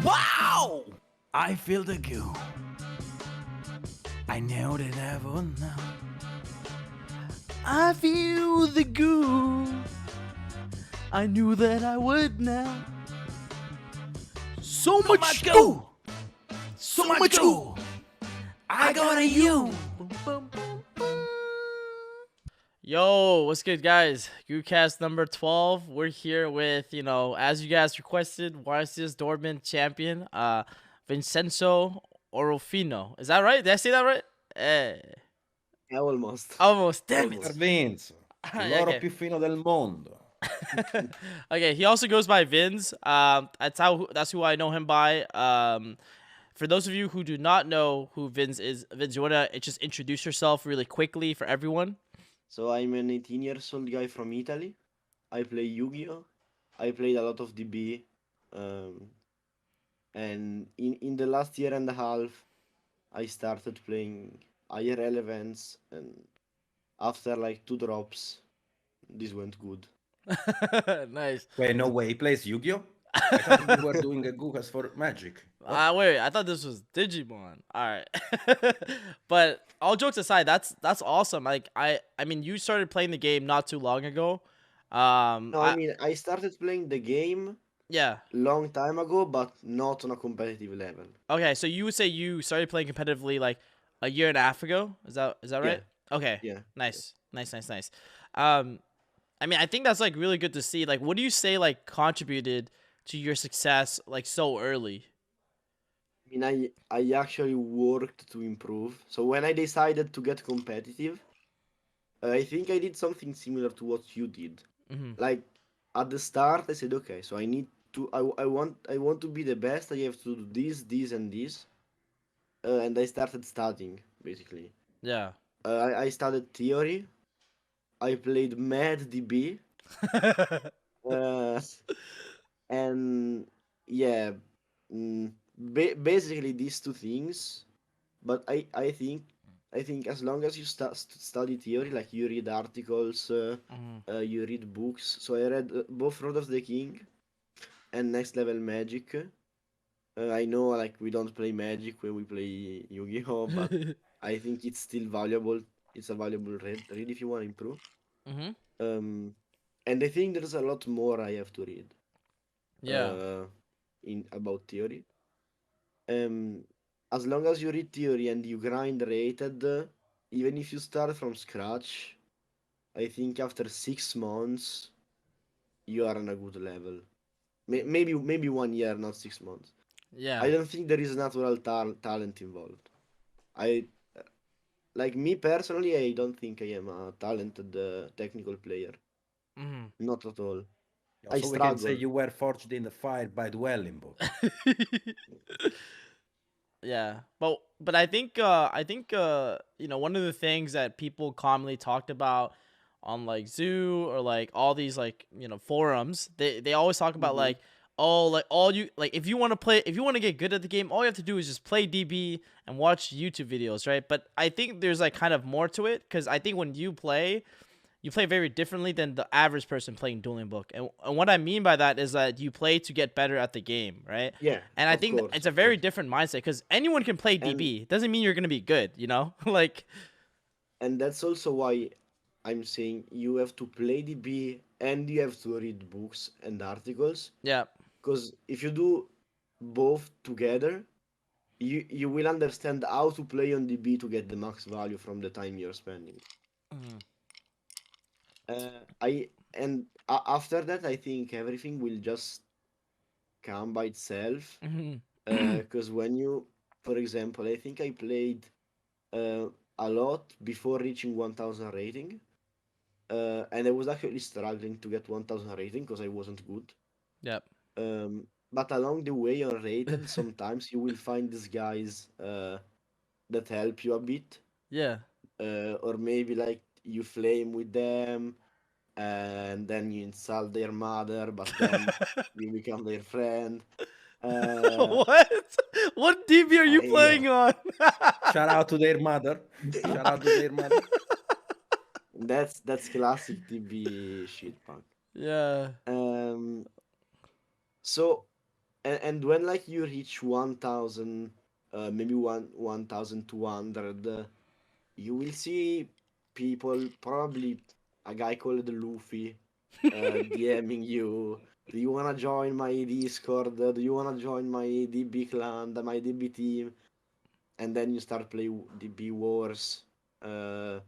Wow! I feel the goo. I know that I will know. I feel the goo. I knew that I would now. So much goo. So much goo. I got a you. Yo, what's good, guys? Guucast number 12. We're here with, as you guys requested, YCS Dortmund champion, Vincenzo Orofino. Is that right? Did I say that right? Eh, Almost. almost. Damn it. Almost. Vince, l'oro Okay. più fino del mondo. Okay. He also goes by Vins. That's who I know him by. For those of you who do not know who Vins is, Vins, you wanna just introduce yourself really quickly for everyone? So I'm an 18 years old guy from Italy. I play Yugioh. I played a lot of DB. And in the last year and a half, I started playing IRL events. And after like 2 drops, this went good. Nice. Wait, no way, he plays Yu-Gi-Oh? I thought we were doing a Guucast for Magic. Wait, I thought this was Digimon. All right. But all jokes aside, that's awesome. Like I mean, you started playing the game not too long ago. No, I mean, I started playing the game Yeah. long time ago, but not on a competitive level. Okay, so you would say you started playing competitively like a year and a half ago? Is that right? Okay. Yeah. Nice. Nice. I mean, I think that's like really good to see. Like, what do you say like contributed to your success like so early? I mean, I actually worked to improve. So when I decided to get competitive, I think I did something similar to what you did. Mm-hmm. Like at the start, I said, okay, so I need to, I want to be the best. I have to do this, and this, and I started studying basically. Yeah. I studied theory. I played Mad DB, uh, and yeah, basically these two things. But I think as long as you study theory, like you read articles, Mm-hmm. you read books. So I read both Road of the King and Next Level Magic. I know like we don't play Magic when we play Yu-Gi-Oh, but I think it's still valuable. It's a valuable read if you want to improve. Mm-hmm. And I think there's a lot more I have to read. Yeah. In about theory. As long as you read theory and you grind rated, even if you start from scratch, I think after 6 months you are on a good level. Maybe 1 year, not 6 months. Yeah. I don't think there is natural talent involved. I like me personally. I don't think I am a talented technical player. Mm-hmm. Not at all. I So we can say struggle. you were forged in the fire by dwelling book. Yeah, but I think one of the things that people commonly talked about on like Zoo or like all these like forums, they always talk about Mhm. like if you want to get good at the game, all you have to do is just play DB and watch YouTube videos, right? But I think there's like kind of more to it, because I think when you play very differently than the average person playing Dueling Book. And what I mean by that is that you play to get better at the game, right? Yeah, And I of think course, it's a of very course. different mindset, because anyone can play DB. It doesn't mean you're going to be good, like, And that's also why I'm saying you have to play DB and you have to read books and articles. yeah. Because if you do both together, you will understand how to play on DB to get the max value from the time you're spending. Mhm. After that, I think everything will just come by itself. Mhm. Because when you, for example, I think I played uh, a lot before reaching 1000 rating. And I was actually struggling to get 1000 rating because I wasn't good. Yep. But along the way on rated, sometimes you will find these guys that help you a bit, Yeah. or maybe like you flame with them, and then you insult their mother, but then you become their friend. Uh, What? What DB are you yeah, playing on? Shout out to their mother. Shout out to their mother. that's classic TB shit, punk. Yeah. Um, so and when like you reach 1,000, maybe 1,200, you will see people, probably a guy called Luffy, DMing you. Do you wanna join my Discord? Do you wanna join my DB clan, my DB team? And then you start play DB Wars, uh,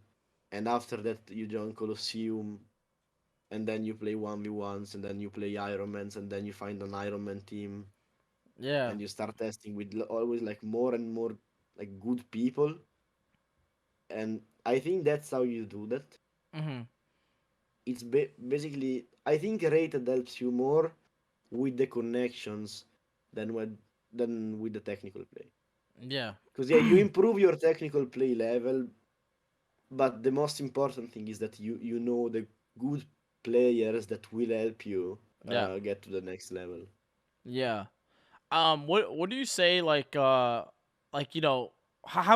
and after that you join Colosseum, and then you play 1v1s, and then you play Ironmans, and then you find an Ironman team, Yeah. and you start testing with always like more and more like good people. And I think that's how you do that. Mm-hmm. It's basically, I think rated helps you more with the connections than with the technical play. Yeah. Because yeah, you improve your technical play level, but the most important thing is that you know the good players that will help you Yeah. get to the next level. Yeah. What do you say like how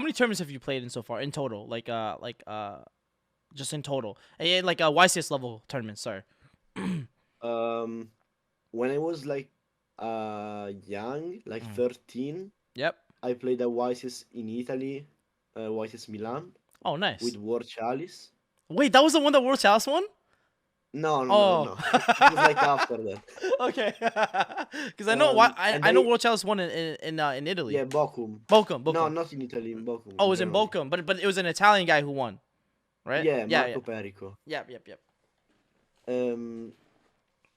many tournaments have you played in so far in total? Just in total. And like YCS level tournaments, sorry. Um, when I was like young, like Mm. 13, Yep. I played a YCS in Italy, YCS Milan Oh, nice. with War Chalice. Wait, that was the one that World Chalice won? No, no, no, Oh. no. It was like after that. Okay. Because I know why And I know World Chalice won in Italy. yeah, Bochum. Bochum, No, Bochum. not in Italy, in Bochum, Oh, it in was in Germany. Bochum, but it was an Italian guy who won, right? Yeah, Yeah, yeah. Marco Perico. Yep, yep, yep. Um,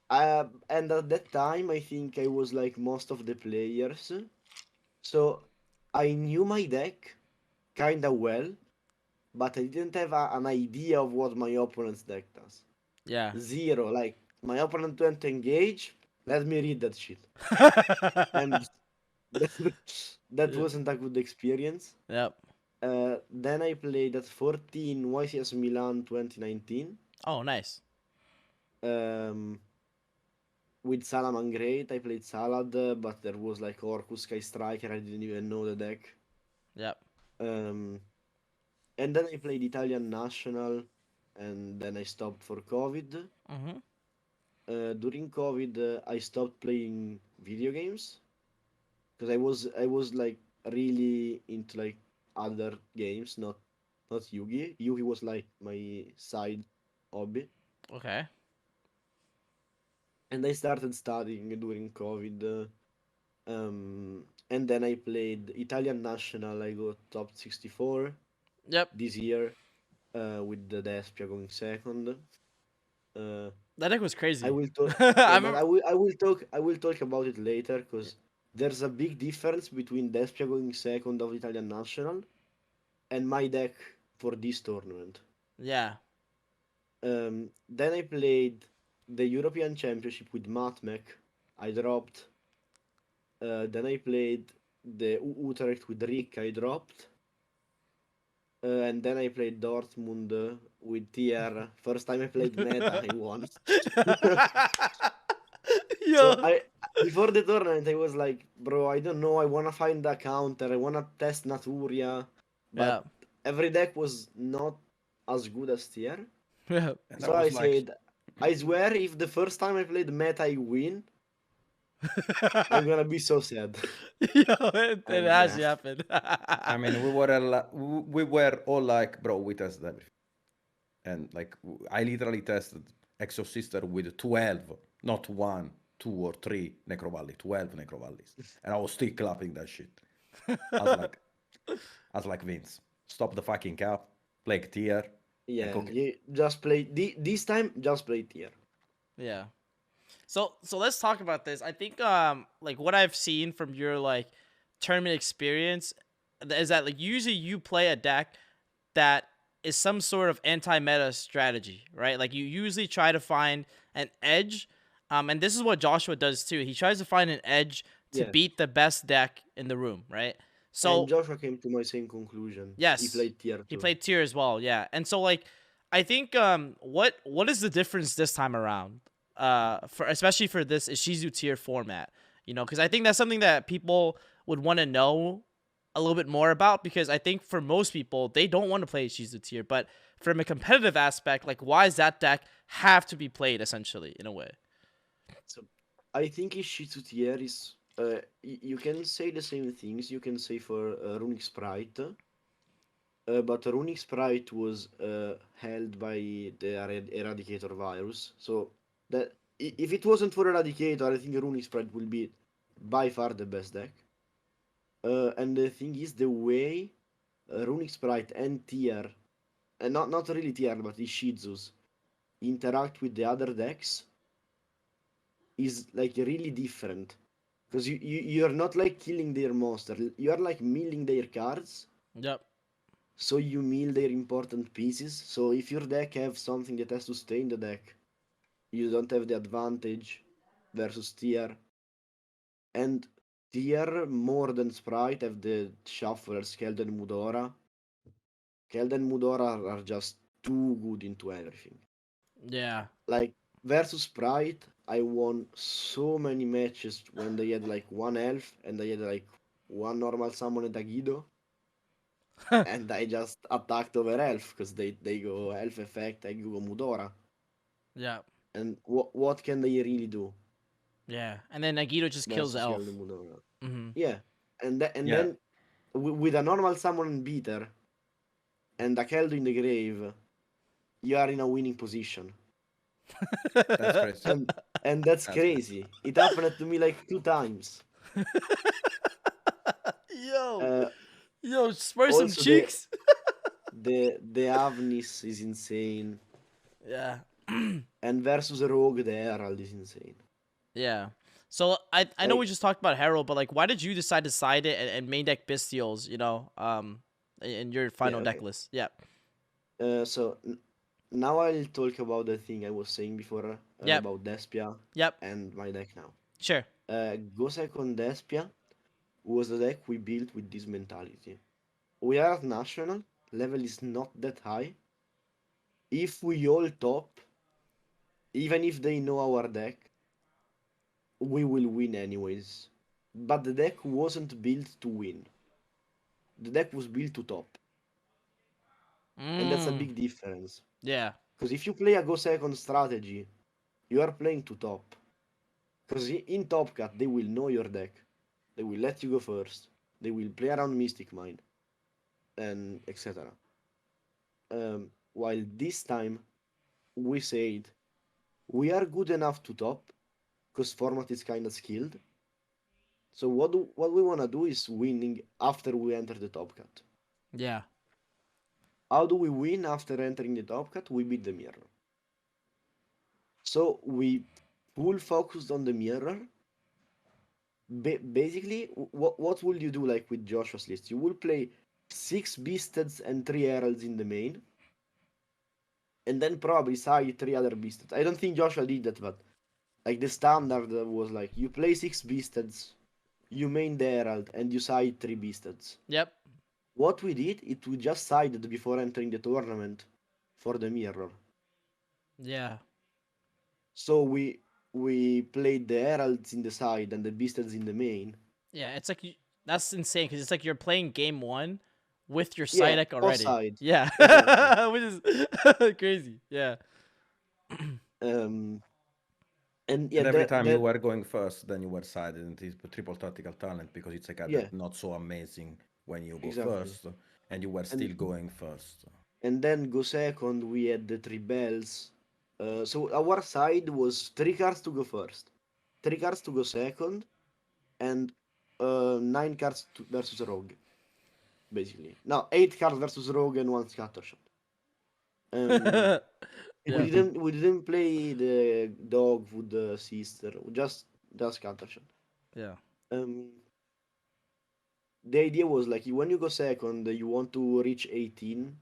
and at that time, I think I was like most of the players, so I knew my deck kinda well, but I didn't have an idea of what my opponent's deck does. Yeah. Zero. Like my opponent went to engage. Let me read that shit, and that Yeah. wasn't a good experience. Yep. Then I played at 14 YCS Milan 2019. Oh, nice. Um, with Salaman Great, I played Salad, but there was like Orcus Sky Striker. I didn't even know the deck. Yep. Um, and then I played Italian National, and then I stopped for COVID. Mhm. During COVID, I stopped playing video games because I was like really into like other games, not Yugi. Yugi was like my side hobby, Okay. and I started studying during COVID. And then I played Italian National. I got top 64 Yep. this year, with the Despia going second. Uh, That deck was I crazy. will talk. I Yeah, but remember. I will talk about it later because there's a big difference between Despia going second of Italian National and my deck for this tournament. Yeah. Then I played the European Championship with Matmec. I dropped. Then I played the Utrecht with Rick. I dropped. And then I played Dortmund with TR. First time I played meta, I won. So Yeah. I before the tournament, I was like, bro, I don't know. I wanna find a counter. I wanna test Naturia, Yeah. but every deck was not as good as TR. Yeah. And So I I was like, said, I swear, if the first time I played meta I win, I'm gonna be so sad. Yo, it And yeah, actually happened. I mean, we were all like, bro, we tested everything. And like, I literally tested Exo Sister with 12, not one, two, or three Necrovalli, 12 Necrovallis. And I was still clapping that shit. I was like, Vince, stop the fucking cap, play tier, and yeah, cook it. you just play this time. Just play TR. Yeah. So let's talk about this. I think like what I've seen from your like tournament experience is that like usually you play a deck that is some sort of anti-meta strategy, right? Like you usually try to find an edge. And this is what Joshua does too. He tries to find an edge to Yeah, beat the best deck in the room, right? and So Joshua came to my same conclusion. He yes, played TR he too. played tier as well, yeah. And so like I think what is the difference this time around? For especially for this Ishizu tier format, you know, because I think that's something that people would want to know a little bit more about, because I think for most people they don't want to play Ishizu tier, but from a competitive aspect, like why does that deck have to be played essentially in a way? So I think Ishitsu TR is You can say the same things you can say for Runic Sprite, but Runic Sprite was held by the Eradicator virus. So that if it wasn't for Eradicator, I think Runic Sprite will be by far the best deck. And the thing is, the way Runic Sprite and Tier, and not really Tier, but Ishizus interact with the other decks is like really different. Because you're not like killing their monster, you are like milling their cards. Yep. So you mill their important pieces. So if your deck have something that has to stay in the deck, you don't have the advantage versus Tier. And Tier more than Sprite have the shufflers, Keld and Mudora. Keld and Mudora are just too good into everything. Yeah. Like versus Sprite, I won so many matches when they had like one elf and they had like one normal summon and a Guido. And I just attacked over elf because they go elf effect, I go Mudora. Yeah. And what can they really do Yeah. And then Nagito just kills the versus elf. Keld and Mudora? Mm-hmm. Yeah, and Yeah. then with a normal summon beater and a Keld in the grave, you are in a winning position. That's crazy. And that's That's crazy. crazy. It happened to me like 2 times. Yo. Uh, Yo, spur some also cheeks. the Avnis is insane, Yeah. and versus a rogue, the Herald is insane. Yeah. So I know we Like, just talked about Herald, but like, why did you decide to side it and main deck Bestials? In your final yeah, deck okay. list. Yeah. So now I'll talk about the thing I was saying before Yep. about Despia Yep. and my deck now. Sure. Go Second Despia was the deck we built with this mentality. We are at national, level is not that high. If we all top, even if they know our deck, we will win anyways. But the deck wasn't built to win. The deck was built to top. And that's a Mm. big difference. Yeah. Because if you play a go second strategy, you are playing to top. Because in Top Cut, they will know your deck. They will let you go first. They will play around Mystic Mine. And etc. While this time, we said, we are good enough to top. Because format is kind of skilled. So what we want to do is winning after we enter the Top Cut. Yeah. How do we win after entering the Top Cut? We beat the mirror. So we full focused on the mirror. Basically, what will you do like with Joshua's list? You will play 6 Beasteds and 3 Heralds in the main. And then probably side 3 other Beasteds. I don't think Joshua did that, but like the standard was like you play 6 Beasteds, you main the Herald, and you side 3 Beasteds. Yep. What we did, we just sided before entering the tournament for the mirror. Yeah. So we played the Heralds in the side and the Beasteds in the main. Yeah. It's like that's insane because it's like you're playing game one with your Yeah, side deck both already. sides. Yeah. Exactly. Which is crazy. Yeah. Um, and yeah, And every time you were going first, then you were sided into triple tactical talent because it's a card yeah, that not so amazing when you go exactly. first, and you were still going first. And then go second, we had the 3 bells. So our side was 3 cards to go first, 3 cards to go second, and 9 cards versus rogue. Basically, no, 8 cards versus rogue and 1 scattershot. Yeah. We didn't play the dog with the sister. Just scattershot. Yeah. The idea was like when you go second, you want to reach 18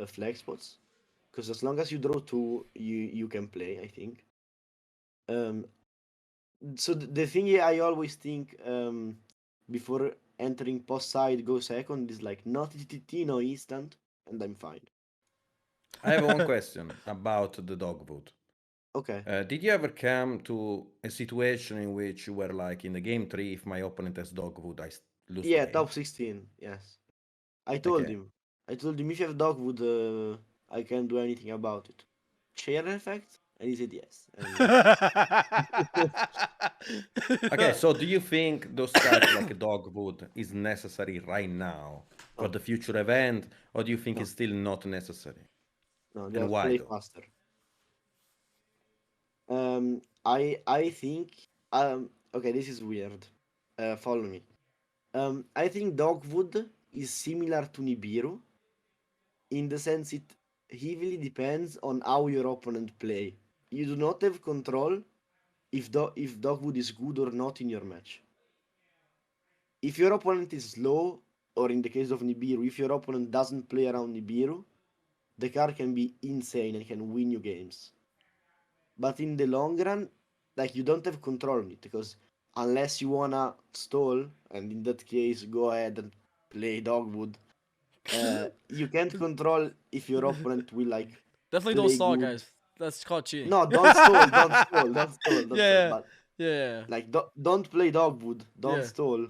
flag spots, because as long as you draw 2, you can play. I think. So the thing I always think before entering post side go second is like not TTT, no instant, and I'm fine. I have one question about the dogwood. Okay. Did you ever come to a situation in which you were like in the game 3, if my opponent has dogwood, I lose the Yeah, game? top 16. Yes. I told Okay. him. I told him if you have dogwood, I can't do anything about it. Chair effect? And he said yes. And, Okay, so do you think those cards like Dogwood is necessary right now for No. the future event, or do you think No. it's still not necessary? no, they And are why play though? faster. I think okay, this is weird. Follow me. I think Dogwood is similar to Nibiru in the sense it heavily depends on how your opponent play. You do not have control if Dogwood is good or not in your match. If your opponent is slow, or in the case of Nibiru, if your opponent doesn't play around Nibiru, the card can be insane and can win you games. But in the long run, like, you don't have control on it, because unless you wanna stall, and in that case go ahead and play Dogwood, you can't control if your opponent will like Definitely don't play stall, good. guys. That's called cheating. No, don't stall, don't stall, don't stall, don't stall. Yeah, But yeah, like, don't play Dogwood, don't yeah. stall.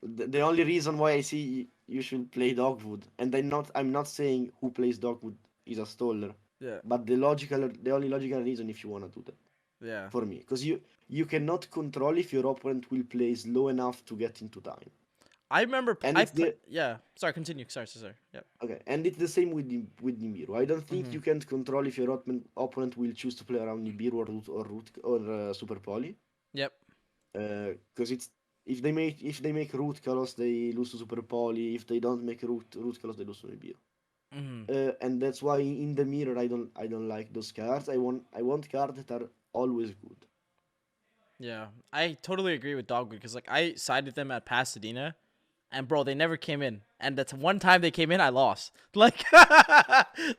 The only reason why I see you should play Dogwood, and I'm not saying who plays Dogwood is a staller, Yeah, but the only logical reason if you wanna do that yeah. for me, because you cannot control if your opponent will play slow enough to get into time. I remember And it's the yeah. Sorry, continue. Sorry. Yeah. okay, and it's the same with Nibiru. I don't think Mhm. you can't control if your opponent will choose to play around Nibiru or Super Poly. Yep. Because it's if they make root colors, they lose to Super Poly. If they don't make root colors, they lose to Nibiru. Mhm. And that's why in the mirror I don't like those cards. I want cards that are always good. Yeah, I totally agree with Dogwood because like I sided them at Pasadena, and bro, they never came in. And that's one time they came in, I lost. Like,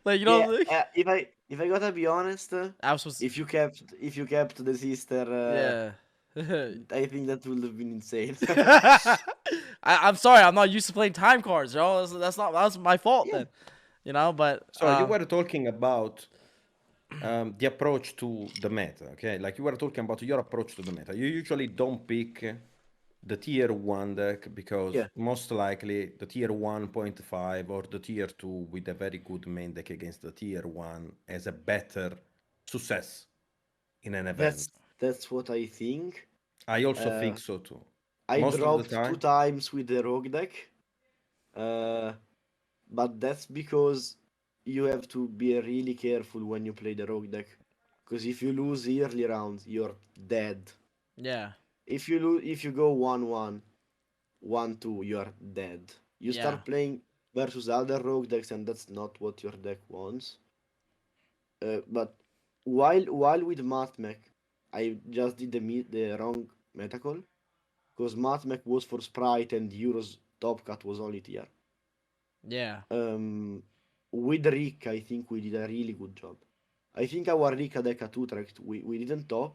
like you know, Yeah, like, if I gotta be honest, I was supposed. if you kept the sister, Yeah. I think that would have been insane. I'm sorry, I'm not used to playing time cards, bro. That's my fault Yeah. then, you know. But So you were talking about the approach to the meta, okay? Like you were talking about your approach to the meta. You usually don't pick the tier 1 deck because Yeah. most likely the tier 1.5 or the tier 2 with a very good main deck against the tier 1 has a better success in an event. That's what I think. I also Uh, think so too. I Most of the dropped two time. times with the rogue deck, but that's because you have to be really careful when you play the rogue deck, because if you lose early rounds, you're dead. yeah, If you go 1-1, 1-2, you're dead. You yeah, start playing versus other rogue decks, and that's not what your deck wants. But while with Matmech, I just did the wrong meta call, because Matmech was for Sprite and Euro's top cut was only tier. yeah, With Rick, I think we did a really good job. I think our Rika deck at Utrecht, we didn't top,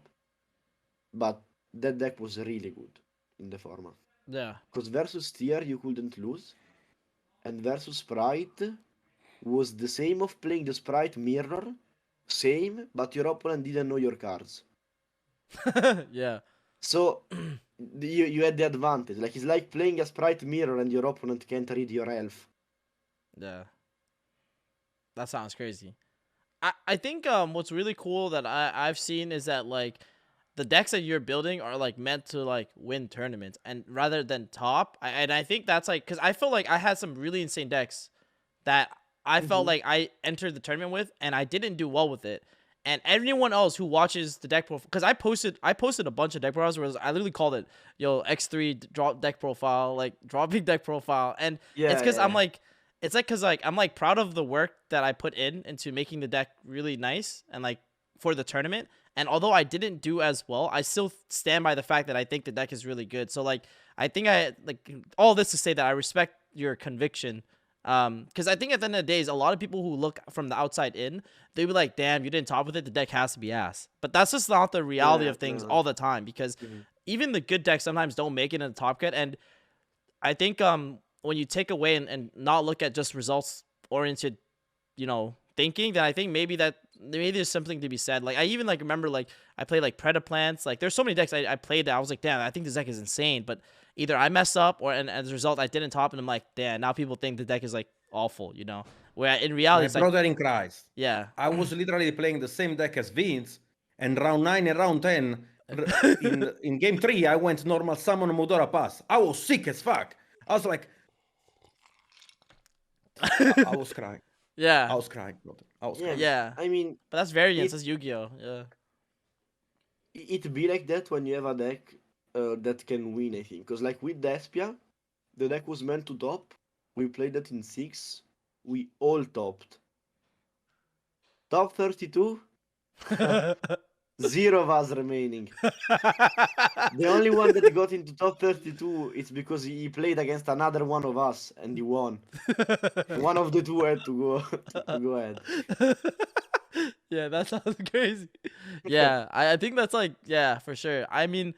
but that deck was really good in the format. yeah, Because versus tier, you couldn't lose, and versus Sprite was the same of playing the Sprite mirror, same, but your opponent didn't know your cards. yeah, So you had the advantage. Like, it's like playing a Sprite mirror and your opponent can't read your elf. yeah. That sounds crazy. I think what's really cool that I've seen is that like the decks that you're building are like meant to like win tournaments and rather than top. And I think that's like because I feel like I had some really insane decks that I felt like I entered the tournament with and I didn't do well with it. And everyone else who watches the deck profile, because I posted a bunch of deck profiles where I literally called it X3 drop deck profile, like dropping deck profile, and it's because I'm like. It's like because like I'm like proud of the work that I put into making the deck really nice and like for the tournament. And although I didn't do as well, I still stand by the fact that I think the deck is really good. So like I think I like all this to say that I respect your conviction. Because I think at the end of the day, a lot of people who look from the outside in, they be like, "Damn, you didn't top with it. The deck has to be ass." But that's just not the reality of things all the time. Because even the good decks sometimes don't make it in the top cut. And I think when you take away and not look at just results oriented, thinking, then I think maybe there's something to be said. Like I even like remember like I played like Predaplants. Like there's so many decks I played that I was like, damn, I think this deck is insane. But either I messed up or and as a result I didn't top and I'm like, damn, now people think the deck is like awful, Where in reality, My it's like, brother in Christ. yeah, I was literally playing the same deck as Vince, and round 9 and round 10, in game 3, I went normal summon Mudora Pass. I was sick as fuck. I was like, I was crying. I yeah, was crying, brother. I was Yeah, crying. yeah. I mean, But that's variance. It- That's Yu-Gi-Oh. Yeah. it be like that when you have a deck that can win, I think. Because like with Despia, the deck was meant to top. We played that in 6. We all topped. Top 32, 0 of us remaining. The only one that got into top 32 is because he played against another one of us and he won. One of the two had to go to go ahead. Yeah, that sounds crazy. Yeah, I think that's like, yeah, for sure. I mean,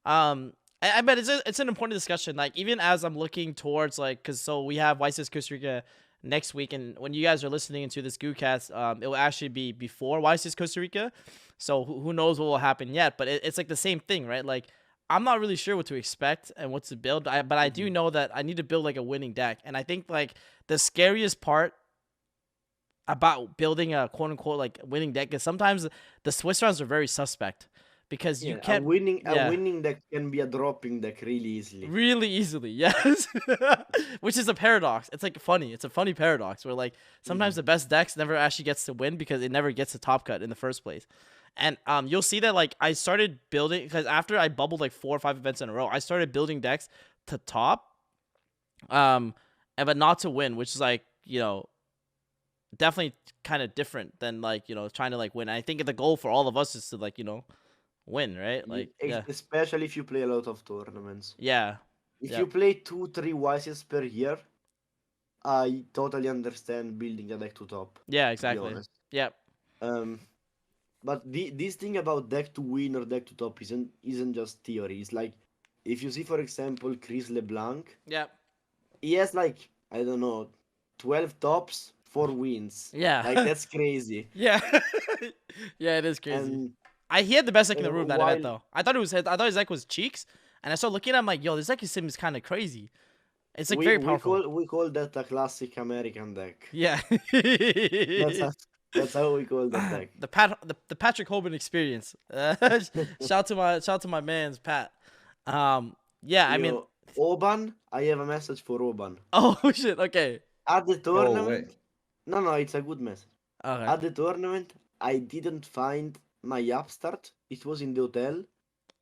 I bet it's an important discussion. Like, even as I'm looking towards, like, because so we have YCS Costa Rica next week, and when you guys are listening into this Guucast, it will actually be before YCS Costa Rica. So who knows what will happen yet? But it's like the same thing, right? Like, I'm not really sure what to expect and what to build. But I do know that I need to build like a winning deck, and I think like the scariest part about building a quote unquote like winning deck is sometimes the Swiss rounds are very suspect because you Yeah, can't a winning deck can be a dropping deck really easily. really easily, yes. Which is a paradox. It's like funny. It's a funny paradox where like sometimes the best decks never actually gets to win because it never gets to top cut in the first place. And you'll see that like I started building because after I bubbled like 4 or 5 events in a row, I started building decks to top, and but not to win, which is like, you know, definitely kind of different than like, you know, trying to like win. I think the goal for all of us is to like, you know, win, right? Like, yeah, Especially if you play a lot of tournaments. yeah, If Yep. you play 2-3 YCs per year, I totally understand building a deck to top. yeah, To be exactly. honest. Yep. But this thing about deck to win or deck to top isn't just theory. It's like if you see, for example, Chris LeBlanc, Yep. he has like, I don't know, 12 tops, 4 wins. Yeah. Like that's crazy. Yeah. Yeah, it is crazy. And He had the best deck in the room that event while- though. I thought his deck was Cheeks, and I started looking at him like, yo, this deck seems kind of crazy. It's like very powerful. we call that a classic American deck. Yeah. That's how we call that deck. The Patrick Hoban experience. Shout to my man's Pat. Yeah, I mean, Yo, Oban, I have a message for Oban. oh shit. Okay. At the wait. tournament, no, it's a good message. Okay. At the tournament, I didn't find my upstart. It was in the hotel.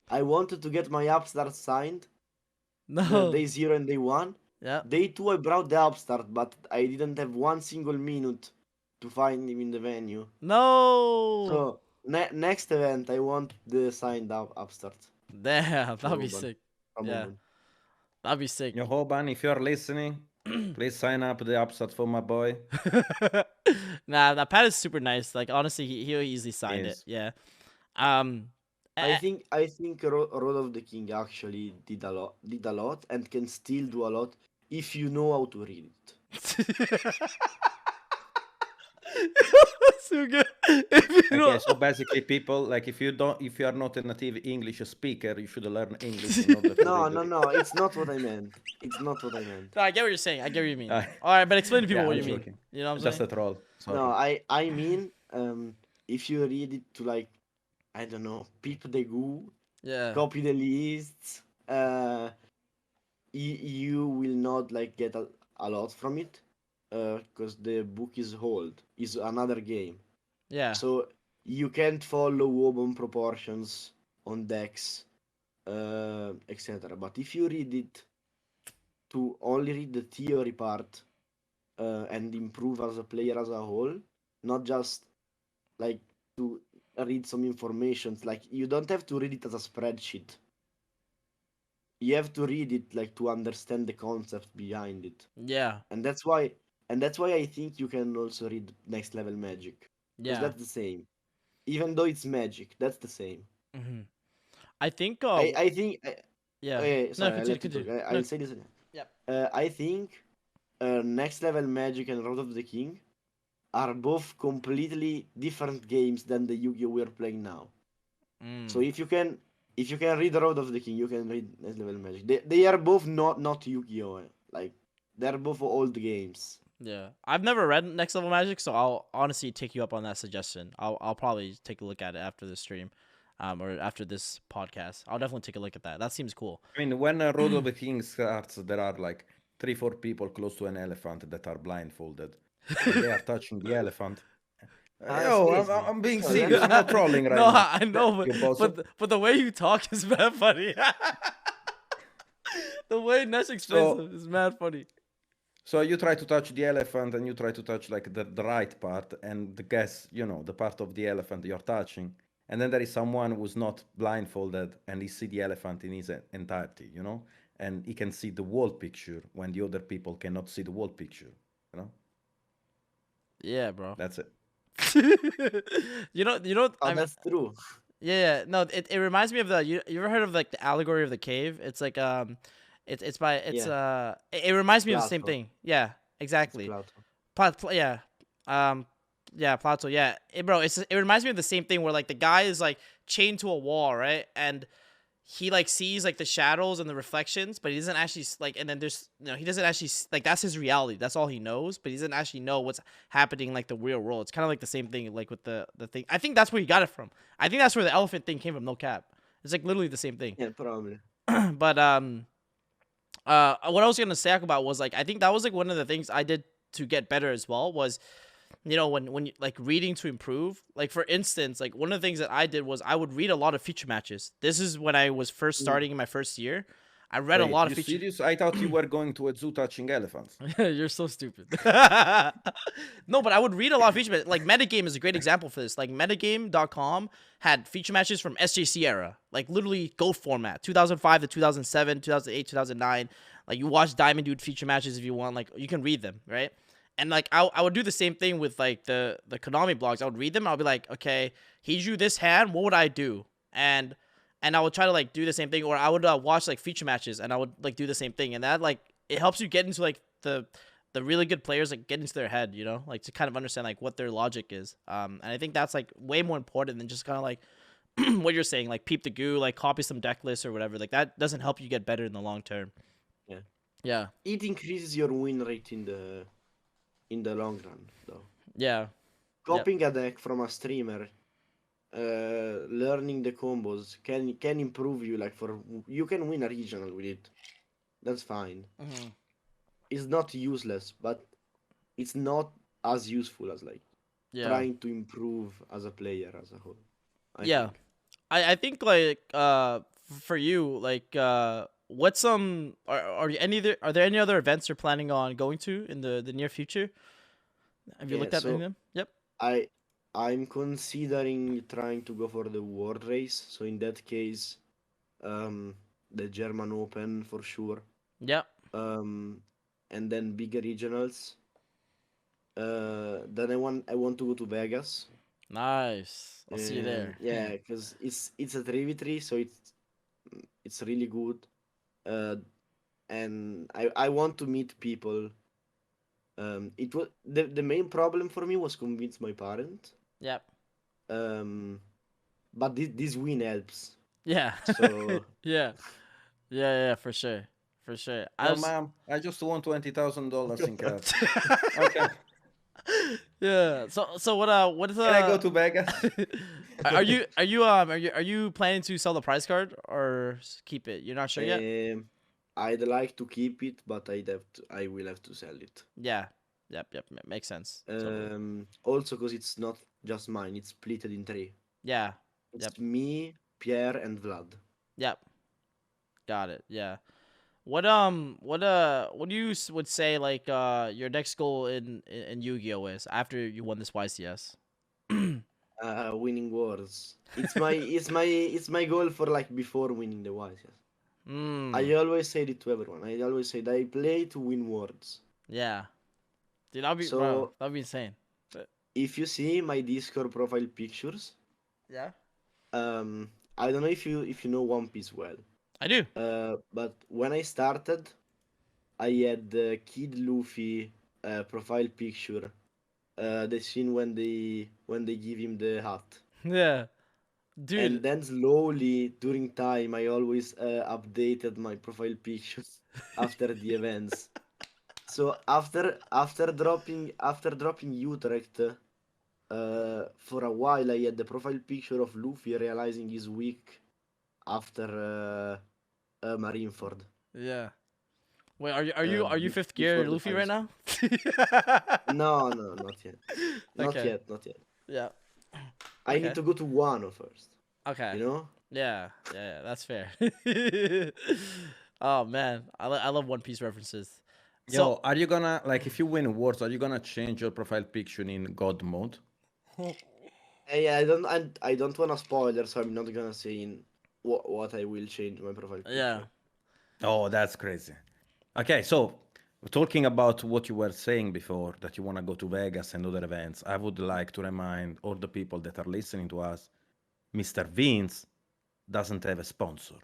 I wanted to get my upstart signed. No. Day 0 and day 1. Yeah. Day 2, I brought the upstart, but I didn't have one single minute to find him in the venue. No. So next event, I want the signed upstart. Damn, that'd be Ruben. sick. From Yeah. Oban. That'd be sick. Yo, Hoban, if you're listening, please sign up the upset for my boy. Nah, that Pat is super nice. Like honestly, he'll easily sign it. Is. Yeah. I think Road of the King actually did a lot and can still do a lot if you know how to read it. So good. If you know, Okay, so basically, people like if you are not a native English speaker, you should learn English. In order to read it. No, it's not what I meant. It's not what I meant. No, I get what you're saying. I get what you mean. Uh, All right, but explain to people yeah, what I'm you mean. joking. You know what I'm Just saying? a troll. Sorry. No, I mean, if you read it to like, I don't know, peep the goo, Yeah. copy the lists, you will not like get a lot from it, because the book is old, is another game. Yeah. So you can't follow Woban proportions on decks, etc. But if you read it to only read the theory part, and improve as a player as a whole, not just like to read some information. Like you don't have to read it as a spreadsheet. You have to read it like to understand the concept behind it. Yeah. And that's why I think you can also read Next Level Magic. Because Yeah. that's the same. Even though it's magic, that's the same. Mm-hmm. I think. I think. Yeah. Okay, sorry, No, I'll let you continue. talk. No. I'll say this again. Yep. I think Next Level Magic and Road of the King are both completely different games than the Yu-Gi-Oh we're playing now. Mm. So if you can read Road of the King, you can read Next Level Magic. They are both not Yu-Gi-Oh. Like they're both old games. Yeah, I've never read Next Level Magic, so I'll honestly take you up on that suggestion. I'll probably take a look at it after the stream, or after this podcast. I'll definitely take a look at that. That seems cool. I mean, when a Road of the Kings starts, there are like 3-4 people close to an elephant that are blindfolded, and they are touching the elephant. Yo, seriously. I'm being No, serious. I'm not trolling right No, now. I know, You bozo. but the way you talk is mad funny. The way Nesh explains So- it is mad funny. So you try to touch the elephant, and you try to touch like the right part, and guess, the part of the elephant you're touching. And then there is someone who's not blindfolded, and he see the elephant in his entirety, and he can see the whole picture when the other people cannot see the whole picture. Yeah, bro. That's it. You know. Oh, that's true. Yeah. No, it reminds me of you ever heard of like the allegory of the cave? It's like it reminds me of the same Plato. thing. Yeah, exactly. Plato. Yeah. Plato. Yeah. Bro, it reminds me of the same thing where like the guy is like chained to a wall, right? And he like sees like the shadows and the reflections, but he doesn't actually like. And then there's he doesn't actually like that's his reality. That's all he knows, but he doesn't actually know what's happening in, like the real world. It's kind of like the same thing like with the thing. I think that's where he got it from. I think that's where the elephant thing came from. No cap. It's like literally the same thing. Yeah, probably. But what I was gonna say about was like I think that was like one of the things I did to get better as well was when you like reading to improve. Like for instance, like one of the things that I did was I would read a lot of feature matches. This is when I was first starting in my first year. I read a lot of feature. Serious? I thought you were going to a zoo touching elephants. You're so stupid. No, but I would read a lot of feature matches. Like Metagame is a great example for this. Like Metagame.com had feature matches from SJC era, like literally GOAT format, 2005 to 2007, 2008, 2009. Like you watch Diamond Dude feature matches if you want. Like you can read them, right? And like I would do the same thing with like the Konami blogs. I would read them. I'll be like, okay, he drew this hand. What would I do? And I would try to like do the same thing, or I would watch like feature matches and I would like do the same thing, and that like it helps you get into like the really good players, like get into their head, like to kind of understand like what their logic is. And I think that's like way more important than just kind of like what you're saying, like peep the goo, like copy some deck lists or whatever. Like that doesn't help you get better in the long term. Yeah. Yeah. It increases your win rate in the long run, though. Yeah. Copying a deck from a streamer, learning the combos can improve you. Like you can win a regional with it. That's fine. Mhm. It's not useless, but it's not as useful as like Yeah. trying to improve as a player as a whole. I Yeah. think. I think like for you like what's are there any other events you're planning on going to in the near future? Have you Yeah, looked at any of so them? Yep. I'm considering trying to go for the world race. So in that case, the German Open for sure. Yep. And then bigger regionals. Then I want to go to Vegas. Nice. I'll see you there. Yeah, because it's a 3v3, so it's really good. And I want to meet people. It was the main problem for me was convince my parents. Yep. But this win helps. Yeah. So Yeah, for sure. For sure. Mom, I just want $20,000 in cash. Okay. Yeah. So what is Can I go to Vegas? are you planning to sell the prize card or keep it? You're not sure yet? I'd like to keep it, but I will have to sell it. Yeah. Yep. Makes sense. Totally. Also because it's not just mine, it's split in 3. Yeah. It's me, Pierre, and Vlad. Yep. Got it. Yeah. What do you would say like your next goal in Yu-Gi-Oh is after you won this YCS? Winning wars. It's my goal for like before winning the wars. Yes. I always said it to everyone. I always said I play to win words. Yeah. Dude, that'd be insane. If you see my Discord profile pictures, Yeah. I don't know if you know One Piece well. I do. But when I started, I had the Kid Luffy profile picture. The scene when they give him the hat. Yeah. Dude. And then slowly during time, I always updated my profile pictures after the events. So after dropping Utrecht, for a while I had the profile picture of Luffy realizing he's weak after Marineford. Yeah. Wait, are you fifth Before gear the Luffy right final now? No, no, not yet. Not Okay. yet, not yet. Yeah. I need Okay. to go to Wano first. Okay. You know? Yeah. Yeah. That's fair. Oh man, I love One Piece references. So Yo, are you gonna like if you win awards? Are you gonna change your profile picture in God mode? Hey, I don't want to spoiler, so I'm not gonna say in what I will change my profile yeah. picture. Oh, that's crazy. Okay, so talking about what you were saying before, that you want to go to Vegas and other events, I would like to remind all the people that are listening to us, Mr. Vince doesn't have a sponsor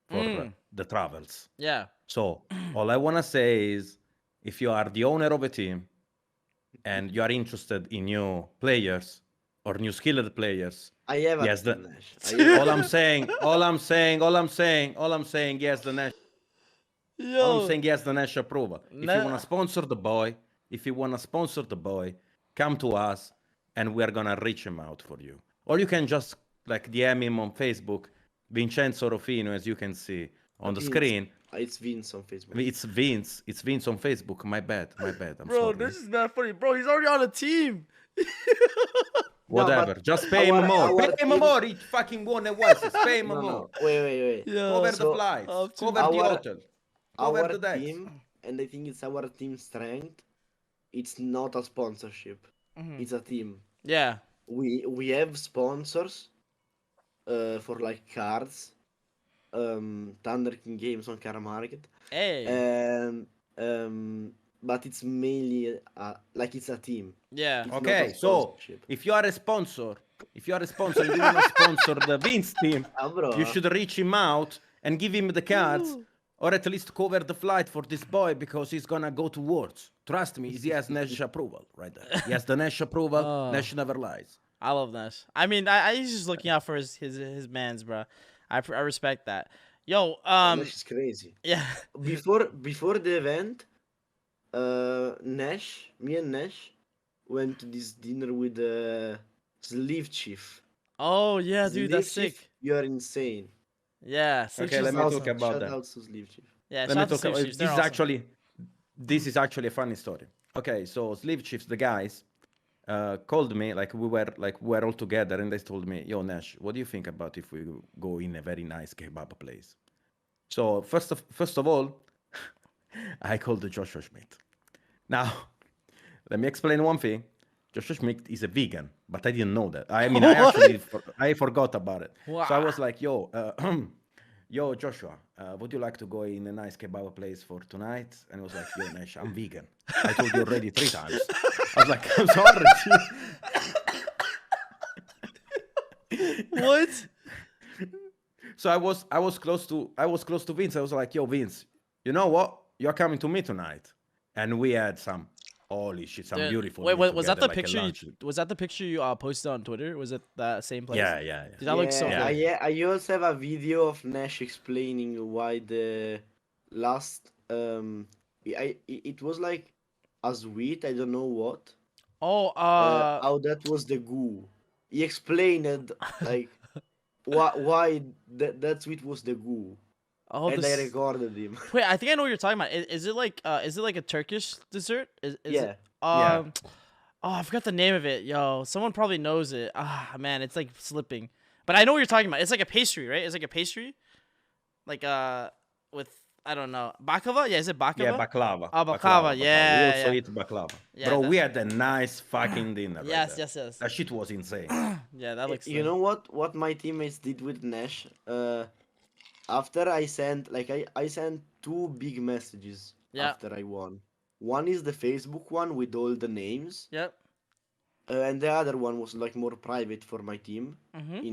for the travels. Yeah. So all I want to say is, if you are the owner of a team and you are interested in new players or new skilled players, I have a yes, the, team, Nash. I have all a I'm team. saying, yes, the national. All I'm Yo. saying, yes, the national approval. If you want to sponsor the boy, come to us and we are gonna reach him out for you. Or you can just like DM him on Facebook, Vincenzo Orofino, as you can see on the Vince. screen. It's Vince on Facebook. It's Vince. It's Vince on Facebook. My bad. I'm Bro, sorry. this is not funny. Bro, he's already on a team. No, Whatever. but Just pay him more. our Pay him team. more. He fucking won a Oasis. Pay him No, more. no. Wait. Cover the So flights. too Cover the our hotel. Cover our the decks. team, and I think it's our team strength. It's not a sponsorship. It's a team. Yeah. We have sponsors for like cards, Thunder King Games on Car Market, Hey. and but it's mainly like it's a team. Yeah. It's not a Okay, so sponsorship. if you are a sponsor, and you want to sponsor the Vince team, Bro, you should reach him out and give him the cards, or at least cover the flight for this boy because he's gonna go to Worlds. Trust me, he has national approval right there. He has the national approval. Nash never lies. I love Nash. I mean, I he's just looking out for his mans, bro. I respect that. Yo, Nash is crazy. yeah. Before the event, me and Nash went to this dinner with Sleeve Chief. Oh yeah, dude, that's Sleeve Chief, sick. you are insane. Yeah. Sleep Okay, Chief's let me awesome. talk about Shout that. out to Sleeve Chief. Yeah, Let shout me out to talk Sleep about Chiefs. this. They're This is actually a funny story. Okay, so Sleeve Chiefs, the guys, called me like we were all together, and they told me, "Yo, Nash, what do you think about if we go in a very nice kebab place?" So first of all, I called Joshua Schmidt. Now, let me explain one thing. Joshua Schmidt is a vegan, but I didn't know that. I mean, I forgot about it. Wow. So I was like, "Yo, yo, Joshua, would you like to go in a nice kebab place for tonight?" And I was like, "Yo, Nash, I'm vegan. I told you already 3 times." I was like, "I'm sorry." What? So I was close to Vince. I was like, "Yo, Vince, you know what? You're coming to me tonight." And we had some holy shit, some beautiful. Wait, meat was that together, the like a picture? lunch. Was that the picture you posted on Twitter? Was it that same place? Yeah. Dude, that looks so Yeah, good. I also have a video of Nash explaining why the last it was like a sweet, I don't know what. Oh, How that was the goo. He explained like why that sweet was the goo, oh, and I this. recorded him. Wait, I think I know what you're talking about. Is it like a Turkish dessert? Is Yeah. it Yeah. Oh, I forgot the name of it. Yo, someone probably knows it. Ah, man, it's like slipping. But I know what you're talking about. It's like a pastry, right? It's like a pastry. Like with I don't know. Baklava? Yeah, is it baklava? Yeah, baklava. Oh, baklava. We Yeah, also yeah. eat baklava. Yeah, Bro, that- we had a nice fucking dinner. Right Yes, there. yes. That shit was insane. Yeah, that looks You sick. know what my teammates did with Nash? After I sent I sent 2 big messages Yeah. after I won. One is the Facebook one with all the names, Yep. and the other one was like more private for my team Mhm.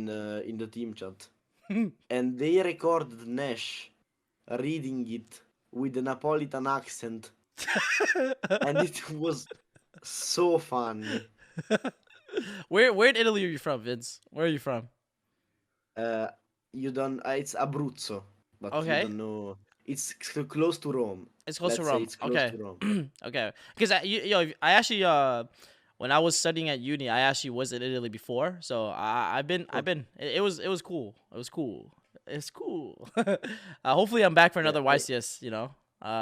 in the team chat. And they recorded Nash reading it with a Napolitan accent, and it was so funny. Where in Italy are you from, Vince? Where are you from? You don't. It's Abruzzo, but Okay. you don't know. it's close to Rome. It's close to Let's say Rome. it's close Okay. to Rome. Okay. Because I actually when I was studying at uni, I actually was in Italy before. So I've been. It was cool. It was cool. It's cool. Hopefully I'm back for Yeah, another YCS.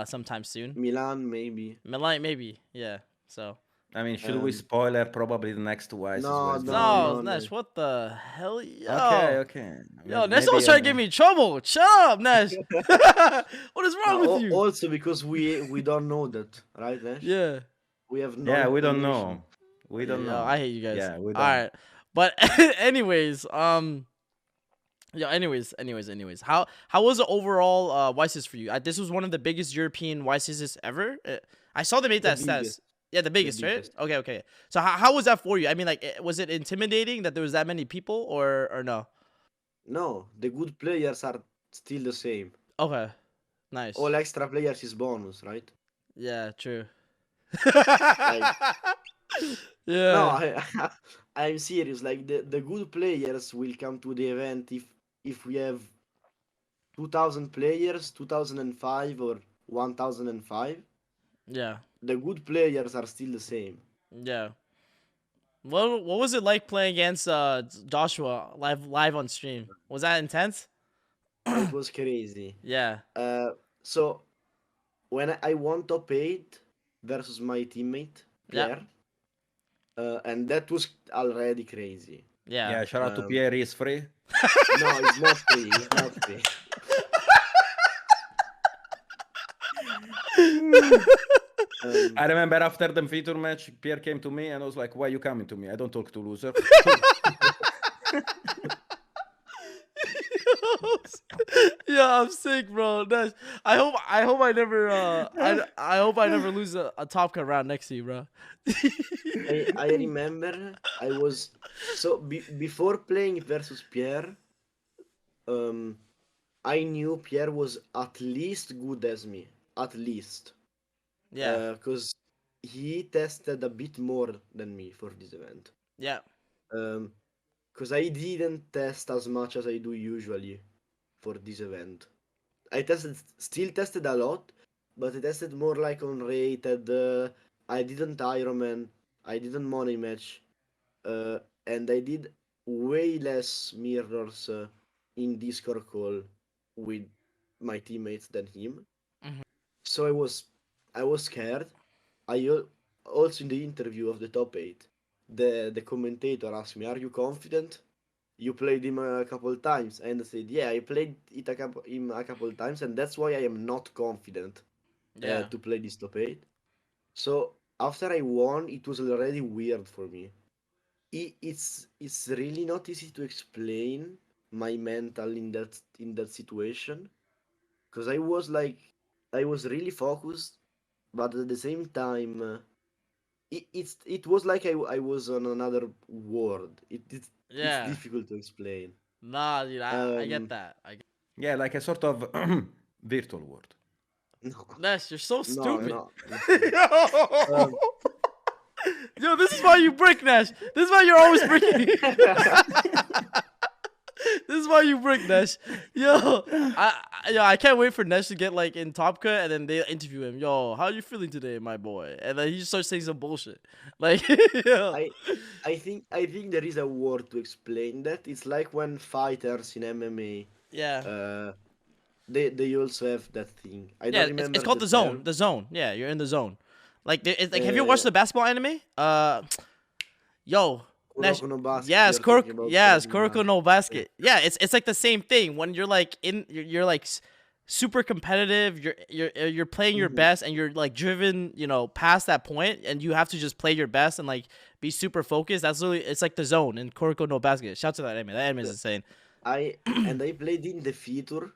Sometime soon. Milan maybe. Milan maybe. Yeah. So. I mean, should we Um, spoiler probably the next Oasis no, was no, gonna be? No, no, Nash. no. What the hell, Okay, yo? okay. Yo, Nash Maybe always trying to give me trouble. Shut up, Nash. What is wrong with you? Also because we don't know that, right, Nash? Yeah. We have no yeah, we don't information. know. We Yeah, don't yo, know. I hate you guys. Yeah, we All don't. right, but anyways, yeah. Anyways. How was the overall YCS for you? This was one of the biggest European YCS ever. I saw they made The that stats. biggest. Yeah, the biggest, right? biggest. Okay. So how was that for you? I mean, like, was it intimidating that there was that many people, or no? No, the good players are still the same. Okay, nice. All extra players is bonus, right? Yeah, true. Like no, Yeah. I'm serious. Like the good players will come to the event if we have 2,000 players, 2005 or 1005. Yeah. The good players are still the same. Yeah. What was it like playing against Joshua live on stream? Was that intense? It was crazy. Yeah. So when I won top 8 versus my teammate Yeah. Pierre, and that was already crazy. Yeah. Yeah, shout out to Um, Pierre, he's free. No, it's not free. It's not free. I remember after the feature match, Pierre came to me and I was like, "Why you coming to me? I don't talk to loser." Yeah, I'm sick, bro. I hope I never I hope I never lose a top cut round next to you, bro. I remember I was so before playing versus Pierre. I knew Pierre was at least good as me, at least. Yeah. Because he tested a bit more than me for this event. Yeah. Because I didn't test as much as I do usually for this event. I still tested a lot, but I tested more like on rated. I didn't Ironman, I didn't money match, and I did way less mirrors in Discord call with my teammates than him. Mhm. So I was scared. Also in the interview of the top 8, the commentator asked me, "Are you confident? You played him a couple times," and I said, "Yeah, I played him a couple times, and that's why I am not confident Yeah. to play this top 8." So after I won, it was already weird for me. It's really not easy to explain my mental in that situation, because I was really focused, but at the same time it was like I was on another world. It's Yeah. difficult to explain. Nah, dude, I get Um, that. Yeah, like a sort of virtual world. no, Ness, you're so stupid. no. Yo! Yo, this is why you brick, Nash. This is why you're always bricking. This is why you brick, Nash. Yo, I can't wait for Nash to get like in Top Cut and then they interview him. Yo, how you feeling today, my boy? And then he just starts saying some bullshit. Like, yo. I think there is a word to explain that. It's like when fighters in MMA, Yeah. they also have that thing. I Yeah, don't it's remember called the the zone. term. The zone. Yeah, you're in the zone. Like, it's like, have you watched the basketball anime? Yo, Nash. Kuroko no basket. Yes, You're talking about Kuroko no basket. Yeah, it's like the same thing when you're like you're like super competitive. You're playing your best and you're like driven, past that point, and you have to just play your best and like be super focused. That's literally it's like the zone in Kuroko no basket. Shout out to that anime. That anime is insane. I played in the feature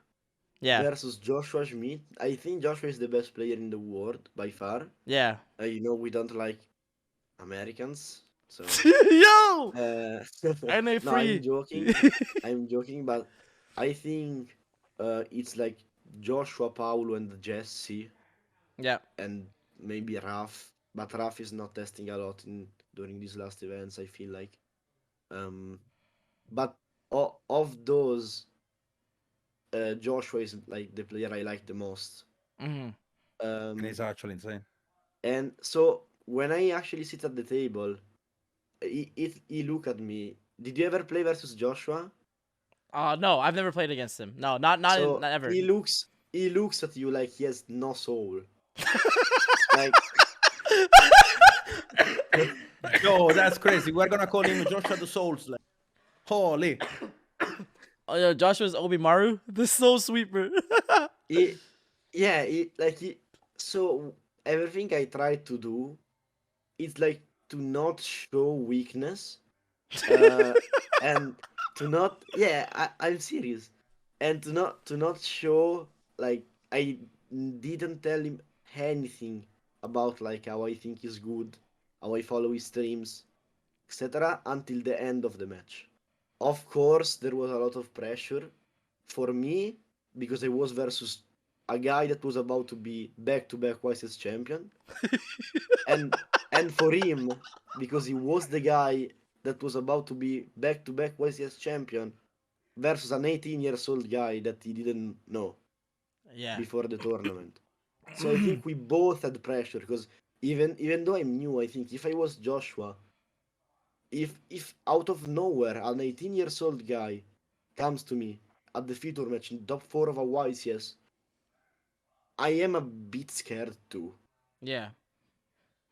Yeah, versus Joshua Schmidt. I think Joshua is the best player in the world by far. yeah. We don't like Americans, so Yo, no, NA free. I'm joking, but I think it's like Joshua, Paulo, and Jesse, Yeah, and maybe Raf. But Raf is not testing a lot during these last events. I feel like, but of those, Joshua is like the player I like the most. Hmm. And Um, he's actually insane. and so when I actually sit at the table, he look at me. Did you ever play versus Joshua? No, I've never played against him. No, not So ever. he looks at you like he has no soul. Like Yo, that's crazy. We're gonna call him Joshua the Soul Slayer. Holy. Oh, yeah, Joshua's Obimaru. This is so sweet, bro. he, yeah, so everything I try to do is like to not show weakness, uh, and to not, yeah, I'm serious, and to not show like I didn't tell him anything about like how I think he's good, how I follow his streams, etc. until the end of the match. Of course, there was a lot of pressure for me because I was versus a guy that was about to be back-to-back YCS champion, and for him because he was the guy that was about to be back-to-back YCS champion versus an 18 years old guy that he didn't know Yeah. before the tournament. So I think we both had pressure because even though I'm new, I think if I was Joshua, if out of nowhere an 18 years old guy comes to me at the feature match in top 4 of a YCS, I am a bit scared too. Yeah.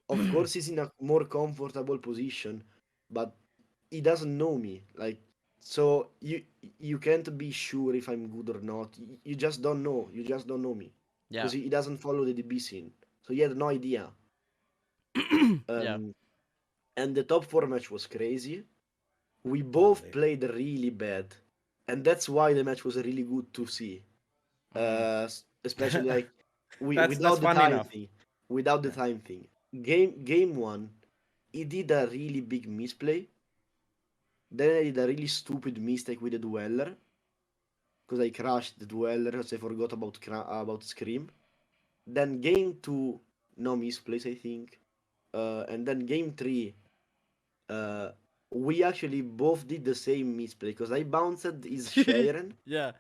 Of course, he's in a more comfortable position, but he doesn't know me. Like, so you can't be sure if I'm good or not. You just don't know. You just don't know me Yeah. because he doesn't follow the DB scene, so he had no idea. Yeah. And the top 4 match was crazy. We both Holy. played really bad, and that's why the match was really good to see. Especially like That's without the fun time enough. thing, without the Yeah. time thing. Game one, he did a really big misplay. Then I did a really stupid mistake with the Dweller because I crashed the Dweller because I forgot about Scream. Then game two, no misplays I think, and then game three, uh, we actually both did the same misplay because I bounced his Sharon Yeah.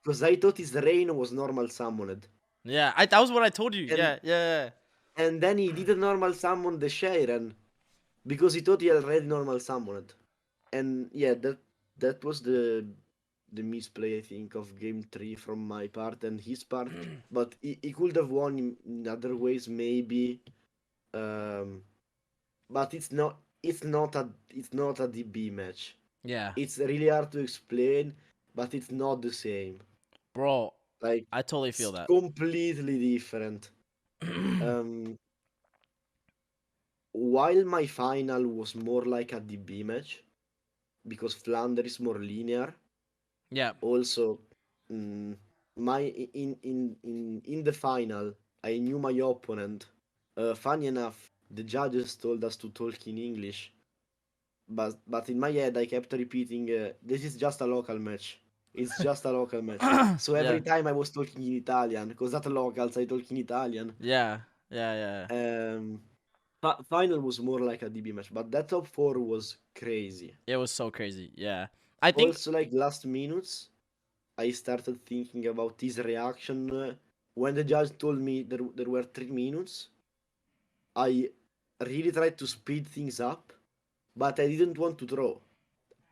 because I thought his Rain was normal summoned. Yeah. That was what I told you. And Yeah. Yeah. and then he didn't normal summon the Sharon because he thought he already normal summoned. And yeah, that was the misplay I think of game three from my part and his part. But he could have won in other ways maybe. Um, but it's not a DB match. Yeah. It's really hard to explain, but it's not the same. Bro, Like I totally it's feel that. completely different. Um, while my final was more like a DB match because Flanders is more linear. Yeah. Also, my in the final, I knew my opponent. Funny enough, the judges told us to talk in English, but in my head I kept repeating, "This is just a local match. It's just a local match." So Yeah. every time I was talking in Italian, because at locals I talk in Italian. Yeah. Yeah. Yeah. Final was more like a DB match, but that top four was crazy. It was so crazy. Yeah. I think. Also, like last minutes, I started thinking about his reaction when the judge told me there were 3 minutes. I really tried to speed things up, but I didn't want to throw.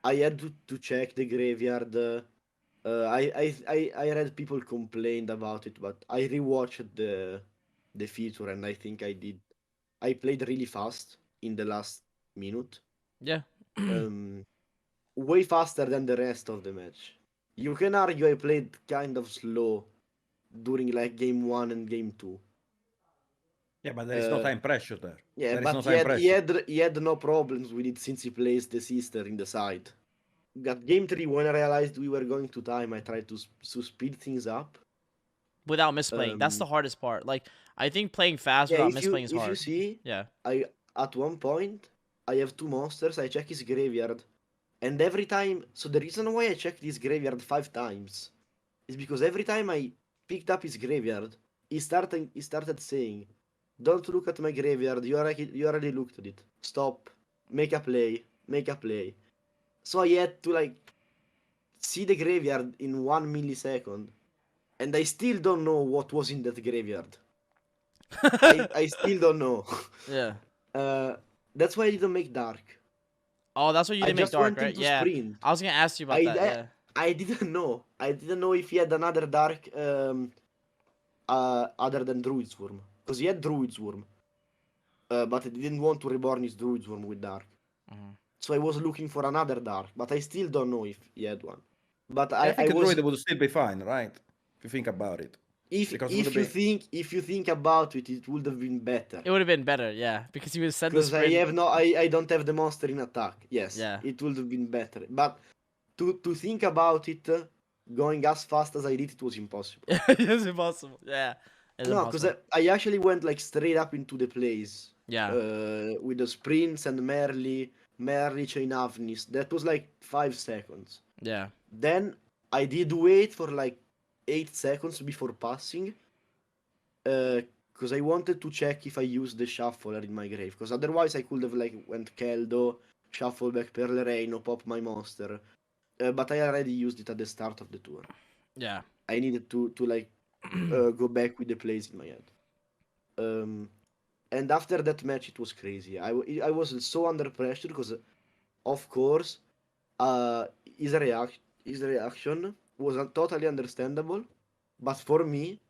I had to check the graveyard. I read people complained about it, but I rewatched the feature and I think I did. I played really fast in the last minute. Yeah. Um, Way faster than the rest of the match. You can argue I played kind of slow during like game one and game two. Yeah, but there is no time pressure there. Yeah, There is no but he time had, he pressure. had he had no problems with it since he plays the sister in the side. Got game three when I realized we were going to time. I tried to speed things up. Without misplaying. That's the Um, hardest part. Like, I think playing fast yeah, without if you misplaying is if you hard. see, Yeah. I at one point I have two monsters. I check his graveyard, and every time. So the reason why I checked his graveyard 5 times is because every time I picked up his graveyard, he started saying, "Don't look at my graveyard. You already looked at it. Stop. Make a play. Make a play." So I had to like see the graveyard in 1 millisecond, and I still don't know what was in that graveyard. I still don't know. Yeah. That's why I didn't make dark. Oh, that's what you I didn't make just dark, went right? into Yeah. sprint. I was gonna ask you about that. Yeah. I didn't know. I didn't know if he had another dark other than Druid Swarm. Because he had Druid Swarm. But I didn't want to reborn his Druid Swarm with dark. Mhm. So I was looking for another dark, but I still don't know if he had one. But I think I a was druid would still be fine, right? If you think about it. Because it would if you think about it, it would have been better. It would have been better, yeah, because he would send the Because sprint. I don't have the monster in attack. Yes, Yeah. it would have been better. But to think about it, going as fast as I did, it was impossible. It's impossible. Yeah. It's No, because impossible. I actually went like straight up into the plays. Yeah. With the sprints and Merly chain Avnis. That was like 5 seconds. Yeah. Then I did wait for like 8 seconds before passing. Because I wanted to check if I used the shuffler in my grave. Because otherwise I could have like went Keldo, shuffle back Pearl Rain, or pop my monster. But I already used it at the start of the tour. Yeah. I needed to like go back with the plays in my head. And after that match, it was crazy. I was so under pressure because, of course, his reaction was totally understandable. But for me,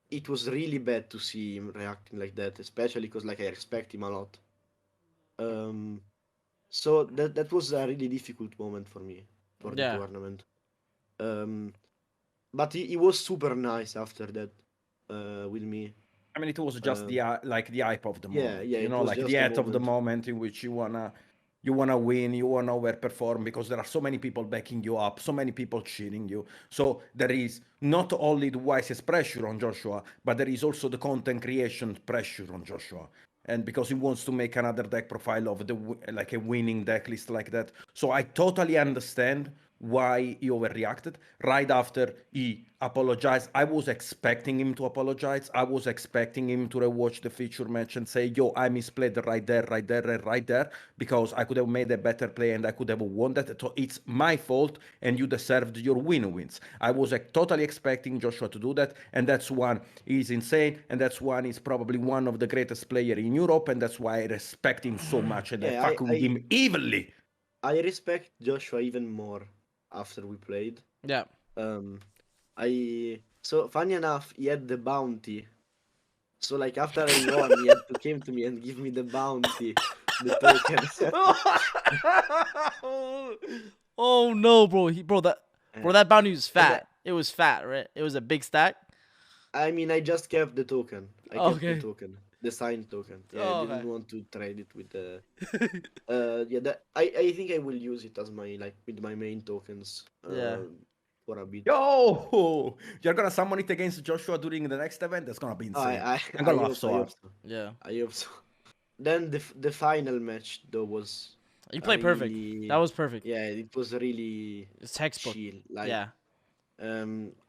it was really bad to see him reacting like that, especially because like I respect him a lot. So that was a really difficult moment for me for the Yeah. tournament. But he was super nice after that with me. I mean, it was just the like the hype of the Yeah, moment. yeah, You it know, was like just the the height of the moment. moment in which you wanna win, you wanna overperform because there are so many people backing you up, so many people cheering you. So there is not only the wisest pressure on Joshua, but there is also the content creation pressure on Joshua. And because he wants to make another deck profile of like a winning deck list like that. So I totally understand why he overreacted. Right after he apologized, I was expecting him to apologize. I was expecting him to rewatch the feature match and say, yo, I misplayed right there, and right there, because I could have made a better play and I could have won that. So it's my fault and you deserved your wins. I was totally expecting Joshua to do that, and that's one. He's insane, and that's one. He's probably one of the greatest players in Europe, and that's why I respect him so much and I Yeah, fuck with him evenly. I respect Joshua even more after we played. Yeah. So funny enough, he had the bounty. So like after I won, he had to came to me and give me the bounty, the token. Oh no, bro. That bounty was And fat. It was fat, right? It was a big stack. I mean, I just kept the token. I kept Okay. the token, the signed token. Yeah, Oh, I didn't okay. want to trade it with the. Yeah, I think I will use it as my like with my main tokens. Yeah. For a bit. Yo, you're gonna summon it against Joshua during the next event? That's gonna be insane. I'm gonna laugh so hard. Yeah. I hope so. Then the final match though was. You played perfect. That was perfect. Yeah, it was really It's textbook. chill. Like, Yeah.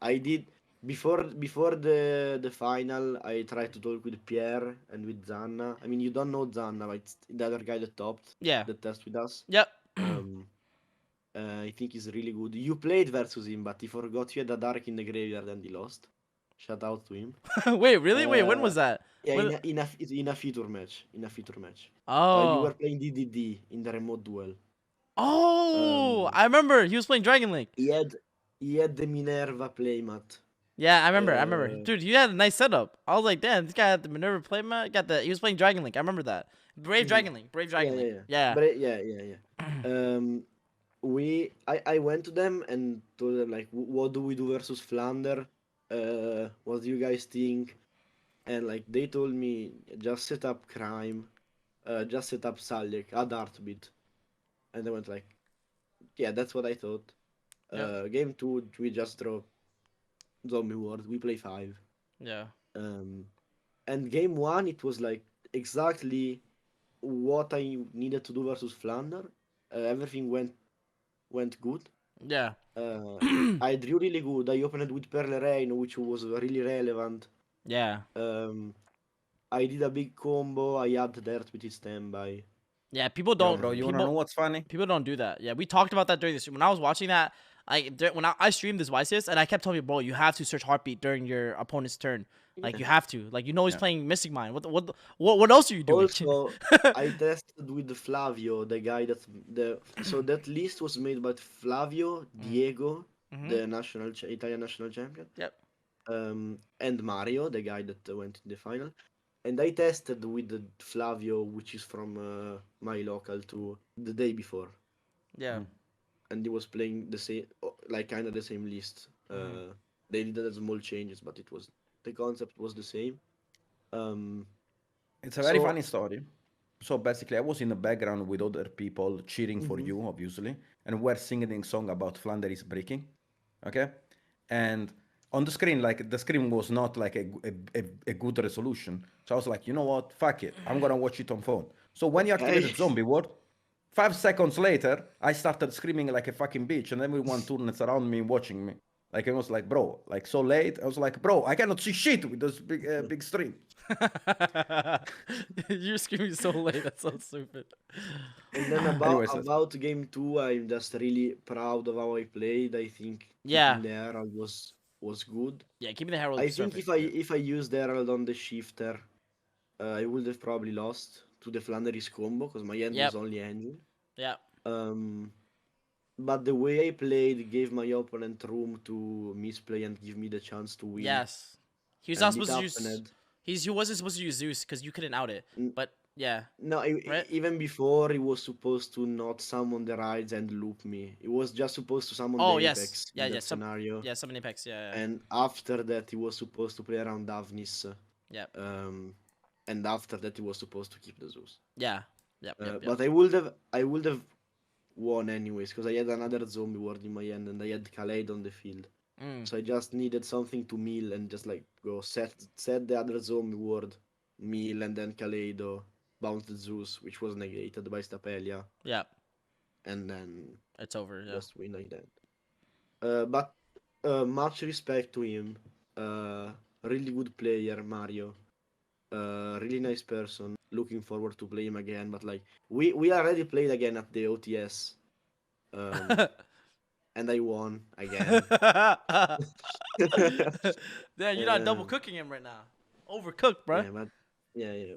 I did before the final. I tried to talk with Pierre and with Zanna. I mean, you don't know Zanna, but it's the other guy that topped Yeah. the test with us. Yep. I think he's really good. You played versus him, but he forgot you had a dark in the graveyard and he lost. Shout out to him. Wait, really? Wait, when was that? Yeah, When- in a feature match. In a feature match. You Oh. were playing DDD in the remote duel. Oh, I remember. He was playing Dragon Link. He had the Minerva playmat. Yeah, I remember. Uh, Dude, you had a nice setup. I was like, damn, this guy had the Minerva playmat. He was playing Dragon Link. I remember that. Brave Dragon Link. Brave Dragon Link. Yeah. But yeah. I went to them and told them like, what do we do versus Flander? What do you guys think? And like they told me, just set up Crime, just set up Salyek, add Heartbeat. And I went like, yeah, that's what I thought. Game 2, we just draw Zombie Ward, we play 5. Yeah. And game 1, it was like exactly what I needed to do versus Flander. Everything went good. Yeah. I drew really good. I opened with Pearl Rain, which was really relevant. Yeah. I did a big combo. I had Dirt with his standby. Yeah, people don't. Yo, bro, you people, wanna know what's funny? People don't do that. Yeah, we talked about that during this. When I was watching that, When I streamed this YCS, and I kept telling you, bro, you have to search heartbeat during your opponent's turn. Like you have to. Like he's Yeah. playing Mystic Mine. What else are you doing? Also, I tested with Flavio, the guy so that list was made by Flavio, Diego, the Italian national champion. Yep. And Mario, the guy that went in the final. And I tested with the Flavio, which is from my local too, the day before. Yeah. And he was playing the same, like kind of the same list. They did small changes, but the concept was the same. It's a very So- funny story. So basically, I was in the background with other people cheering for you, obviously, and we're singing a song about Flanders is breaking, okay? And on the screen, like the screen was not like a good resolution. So I was like, you know what? Fuck it. I'm gonna watch it on phone. So when you activated Zombie World, 5 seconds later, I started screaming like a fucking bitch, and everyone turned around me watching me. Like it was like, bro, like so late. I was like, bro, I cannot see shit with this big stream. You're screaming so late. That's so stupid. And then Anyways, about game 2, I'm just really proud of how I played. I think Yeah. keeping the Herald was good. Yeah, keeping the Herald. I is think perfect. if I used the Herald on the shifter, I would have probably lost to the Flanders combo because my end Yep. was only engine. Yeah. But the way I played gave my opponent room to misplay and give me the chance to win. Yes. He was And not it supposed to use. happened. He wasn't supposed to use Zeus because you couldn't out it. But yeah. No, Right? even before he was supposed to not summon the rides and loop me. He was just supposed to summon Oh the yes. Apex Yeah. in Yeah. that scenario. Yeah. Summon Apex. Yeah. Yeah. And after that, he was supposed to play around Davnis. Yeah. And after that, he was supposed to keep the Zeus. Yeah. Yep. Yep. But I would have won anyways because I had another zombie ward in my hand and I had Khaled on the field. So I just needed something to mill and just like go set the other zombie ward, mill, and then Kaleido bounce the Zeus, which was negated by Stapelia, Yeah. and then It's over. Yeah. just win like that. But much respect to him. Really good player, Mario. Really nice person. Looking forward to play him again. But like we already played again at the OTS, and I won again. Yeah, you're not double cooking him right now. Overcooked, bro.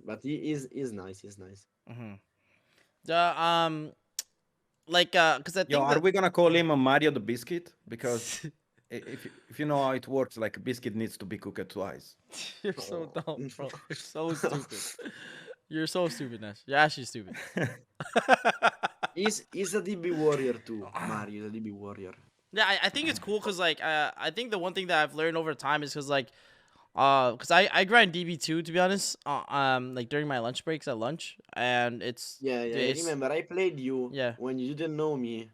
But he's nice. He's nice. Like because I think Yo, are that- we gonna call him a Mario the Biscuit? Because if you know how it works, like a biscuit needs to be cooked twice. You're so dumb, bro. You're so stupid. You're so stupid, Nash. You're actually stupid. He's a DB warrior too. Mario is a DB warrior. Yeah, I think it's cool because like I think the one thing that I've learned over time is because like because I grind DB2 to be honest like during my lunch breaks at lunch and it's Yeah. I it's- remember I played you Yeah. when you didn't know me,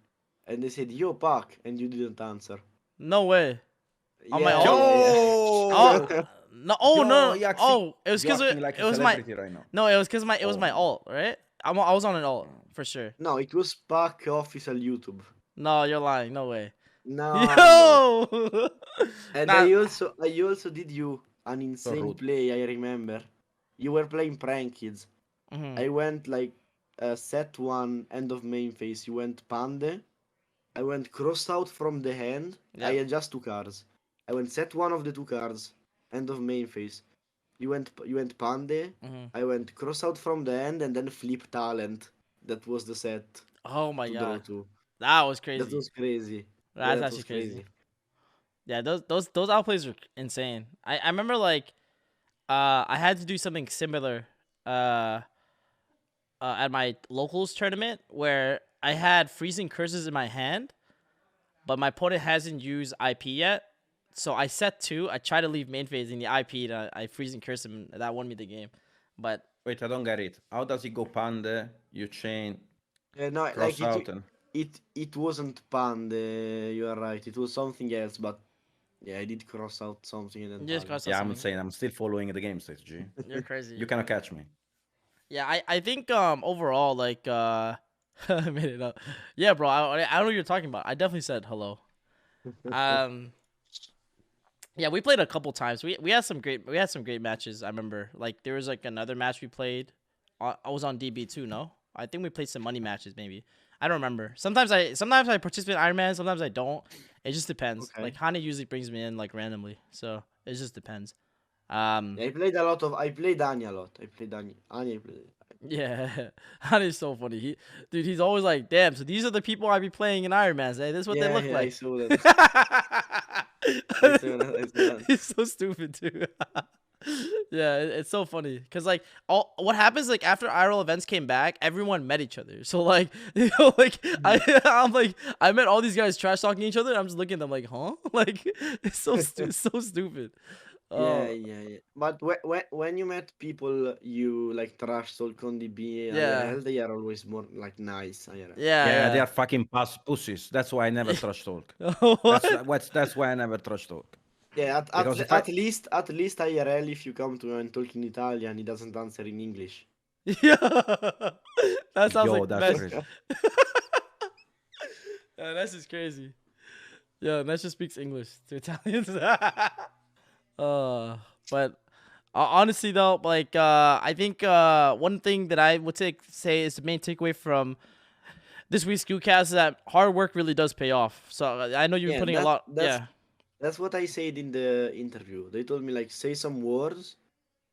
and they said yo Pac, and you didn't answer. no way. On my Yeah, own? yeah. Oh no! Oh no! Yo, Yaxi, Oh, it was you're because acting like it a was my celebrity right now. no. It was because it was my alt, right? I was on an alt for sure. No, it was Pac official YouTube. No, you're lying. No way. No. Yo. And Nah. I also did you an insane rude. play. I remember. You were playing prank kids. Mhm. I went like set 1 end of main phase. You went Pande. I went cross out from the hand. I Yeah. had just 2 cards. I went set 1 of the 2 cards. End of main phase. You went Pande. Mhm. I went cross out from the end and then flip talent. That was the set Oh my to draw god, to. that was crazy. That was crazy. That's that actually was crazy. Yeah, those outplays are insane. I remember like I had to do something similar at my locals tournament where I had freezing curses in my hand, but my opponent hasn't used IP yet. So I set 2. I tried to leave main phase in the IP and I freezing curse him. That won me the game. But Wait, I don't get it. How does it go panda? You chain, No, cross like out, and it wasn't Pande. You are right. It was something else, but yeah, I did cross out something and then. Just Talent. cross out yeah, I'm something. saying I'm still following the game strategy. You're crazy. You cannot catch me. Yeah, I think overall like I made it up. Yeah, bro, I don't know what you're talking about. I definitely said hello. Yeah, we played a couple times. We had some great matches. I remember like there was like another match we played. I was on DB too. No, I think we played some money matches maybe. I don't remember. Sometimes I participate in Iron Man, sometimes I don't. It just depends. Okay. Like Hana usually brings me in like randomly, so it just depends. I played a lot of. I played Anya a lot. I played Anya. Anya. I played. Yeah, Hana's so funny. He's always like, damn. So these are the people I be playing in Iron Man. Hey, this is what they Yeah, look yeah, I like. saw that. I saw that. I saw that. He's so stupid too. Yeah, it's so funny because like all what happens like after IRL events came back, everyone met each other. So like like I'm like I met all these guys trash talking each other. And I'm just looking at them like, huh? Like it's so stupid. Yeah, Oh yeah, yeah. But when you met people you like trash talk on DB yeah, IRL, they are always more like nice IRL. Yeah, they yeah, are fucking pussies. That's why I never trash talk. yeah. That's why I never trash talk. Yeah, Because if I at least IRL, if you come to him and talk in Italian, he doesn't answer in English. Yeah, that sounds yo, like the that's best. crazy. Yeah, that's just crazy. Yeah, Ness just speaks English to Italians. But honestly though, like I think one thing that I would say is the main takeaway from this week's Guucast is that hard work really does pay off. So I know you've been Yeah, putting a lot. Yeah, that's what I said in the interview. They told me like say some words.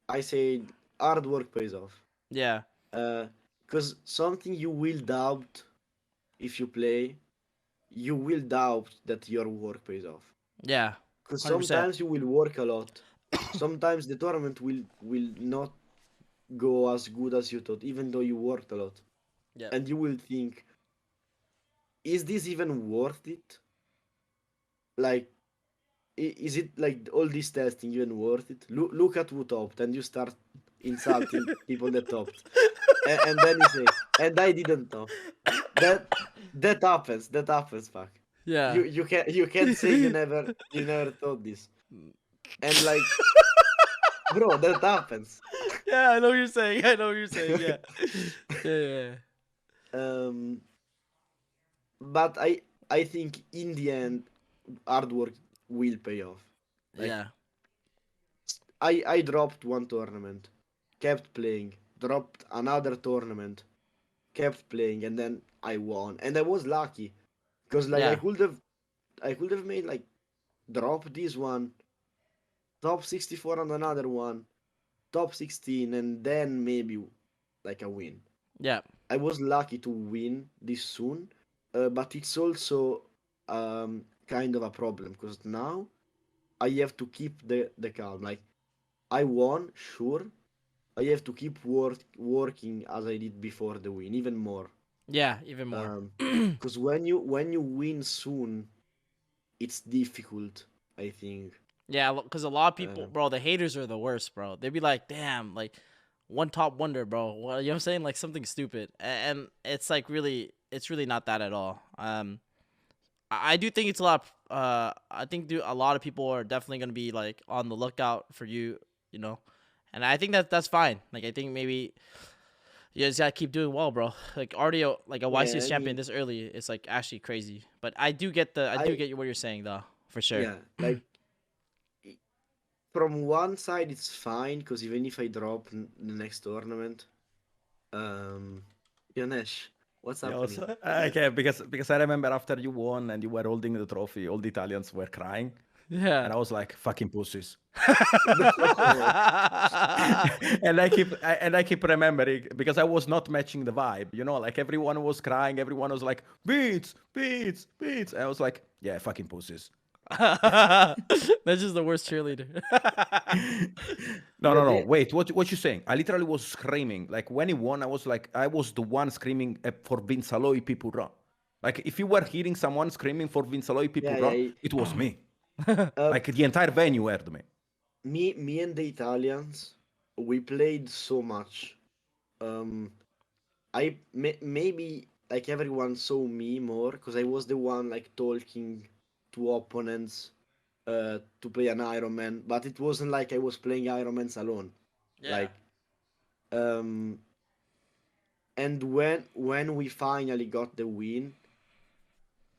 I said hard work pays off. yeah, Because something you will doubt if you play, you will doubt that your work pays off. yeah, Because 100%. sometimes you will work a lot. Sometimes the tournament will not go as good as you thought, even though you worked a lot. Yeah, And you will think, is this even worth it? Like, is it like all this testing even worth it? Look at who topped, and you start insulting people that topped, and then you say, and I didn't top. That that happens. That happens, fuck. yeah. You can't say you never thought this, and like, bro, that happens. Yeah, I know what you're saying. I know what you're saying. Yeah, yeah, Um, but I think in the end, hard work will pay off. Like yeah, I dropped one tournament, kept playing, dropped another tournament, kept playing, and then I won, and I was lucky because like yeah, I could have made like drop this one, top 64 on another one, top 16, and then maybe like a win. yeah, I was lucky to win this soon, but it's also kind of a problem because now I have to keep the calm. Like I won, sure. I have to keep working as I did before the win, even more. yeah. Even more. Because when you win soon, it's difficult. I think. Yeah, because a lot of people, Uh, bro, the haters are the worst, bro. They be like, damn, like one top wonder, bro. Well, you know what I'm saying? Like something stupid. And it's like it's really not that at all. I do think it's a lot. I think a lot of people are definitely gonna be like on the lookout for you, you know, and I think that's fine. Like I think maybe you just gotta keep doing well, bro. Like already like a yeah, YCS I champion mean, this early, it's like actually crazy. But I do get I what you're saying though, for sure. yeah, like i- from one side it's fine because even if I drop the next tournament, um, Yanesh, what's yeah, happening? also, okay, because I remember after you won and you were holding the trophy, all the Italians were crying, Yeah. and I was like, "Fucking pussies." No. And I keep remembering because I was not matching the vibe, like everyone was crying, everyone was like, "Beats, beats, beats." And I was like, "Yeah, fucking pussies." That's just the worst cheerleader. No, Yeah, no, no. Wait, what you saying? I literally was screaming. Like when he won, I was like, I was the one screaming for Vincenzo people run. Like if you were hearing someone screaming for Vincenzo people yeah, run, yeah. it was me. Uh, Like the entire venue heard me. me and the Italians, we played so much. Um, maybe like everyone saw me more because I was the one like talking to opponents to play an Iron Man, but it wasn't like I was playing Iron Mans alone. Yeah. Like um, and when we finally got the win,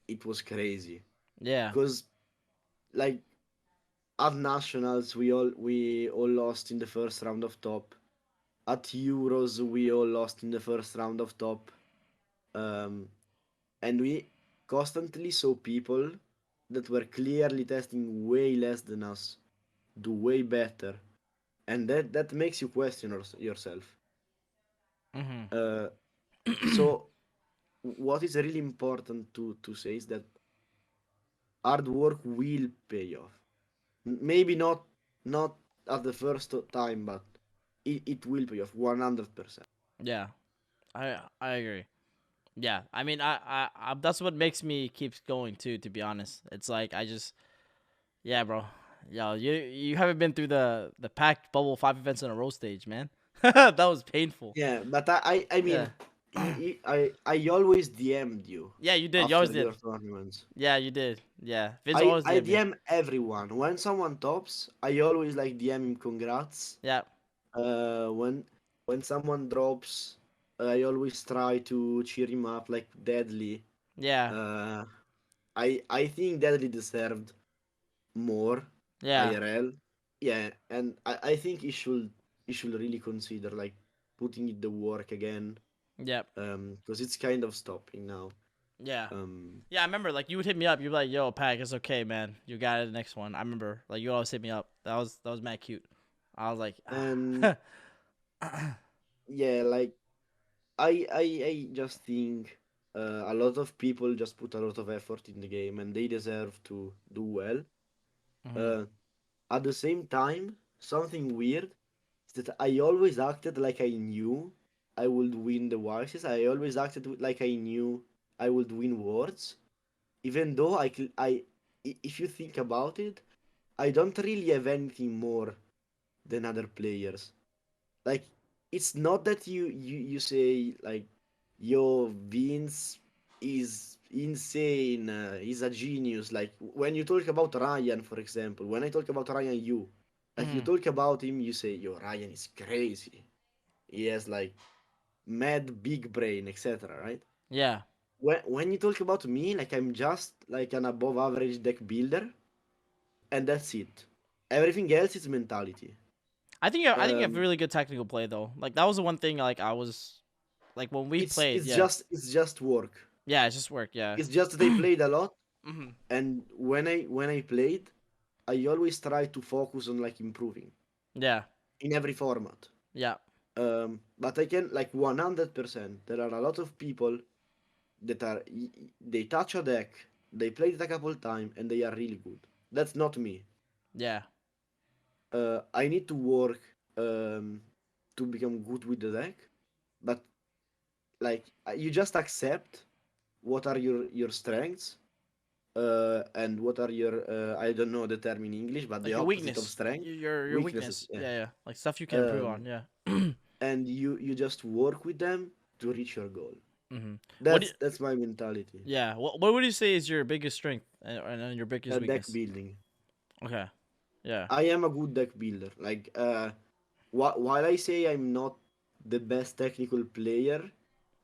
it was crazy Yeah. because like at nationals we all lost in the first round of top. At Euros we all lost in the first round of top. Um, and we constantly saw people that were clearly testing way less than us do way better, and that makes you question yourself. Mhm. Uh, so what is really important to say is that hard work will pay off. Maybe not at the first time, but it will pay off 100%. Yeah, I agree. Yeah, I mean, that's what makes me keep going too. To be honest, it's like I just, yeah, bro. Yo, you haven't been through the packed bubble 5 events in a row stage, man. That was painful. Yeah, but I Yeah. mean, I always DM'd you Yeah, you did. You after always your did. tournaments. Yeah, you did. Yeah, Vince always I did me. DM everyone. When someone tops, I always like DM him congrats. Yeah, When someone drops, I always try to cheer him up like Deadly. yeah, Uh, I think Deadly deserved more yeah, IRL. Yeah, and I think he should really consider like putting in the work again. yeah, Because it's kind of stopping now. yeah. Um, Yeah, I remember like you would hit me up. You'd be like, "Yo, Pack, it's okay, man. You got it. The next one." I remember like you always hit me up. That was mad cute. I was like, and yeah, like I just think a lot of people just put a lot of effort in the game and they deserve to do well. Mhm. Uh, at the same time, something weird is that I always acted like I knew I would win the Wises. I always acted like I knew I would win Worlds, even though if you think about it, I don't really have anything more than other players. Like, it's not that you say like, yo, Vince is insane, he's a genius. Like when you talk about Ryan, for example, when I talk about Ryan, you Mhm. talk about him, you say, yo, Ryan is crazy. He has like mad big brain, etc. Right? Yeah. When you talk about me, like I'm just like an above average deck builder, and that's it. Everything else is mentality. I think you have Um, really good technical play though. Like that was the one thing like I was like when we it's played. it's Yeah. just it's just work. Yeah, it just worked. Yeah. It's just that I played a lot, Mhm. and when I played, I always try to focus on like improving Yeah. in every format. Yeah. But I can like 100%. There are a lot of people that they touch a deck, they played it a couple times, and they are really good. That's not me. Yeah. I need to work um, to become good with the deck, but like you just accept what are your strengths and what are your I don't know the term in English, but the Like your opposite of weakness. strength, Your weaknesses. weakness. Yeah, Yeah, yeah. Like stuff you can improve on. um, Yeah. and you just work with them to reach your goal. Mhm. What do That's my mentality. yeah, what would you say is your biggest strength and your biggest Deck weakness? building. Okay. Yeah. I am a good deck builder. Like while I say I'm not the best technical player,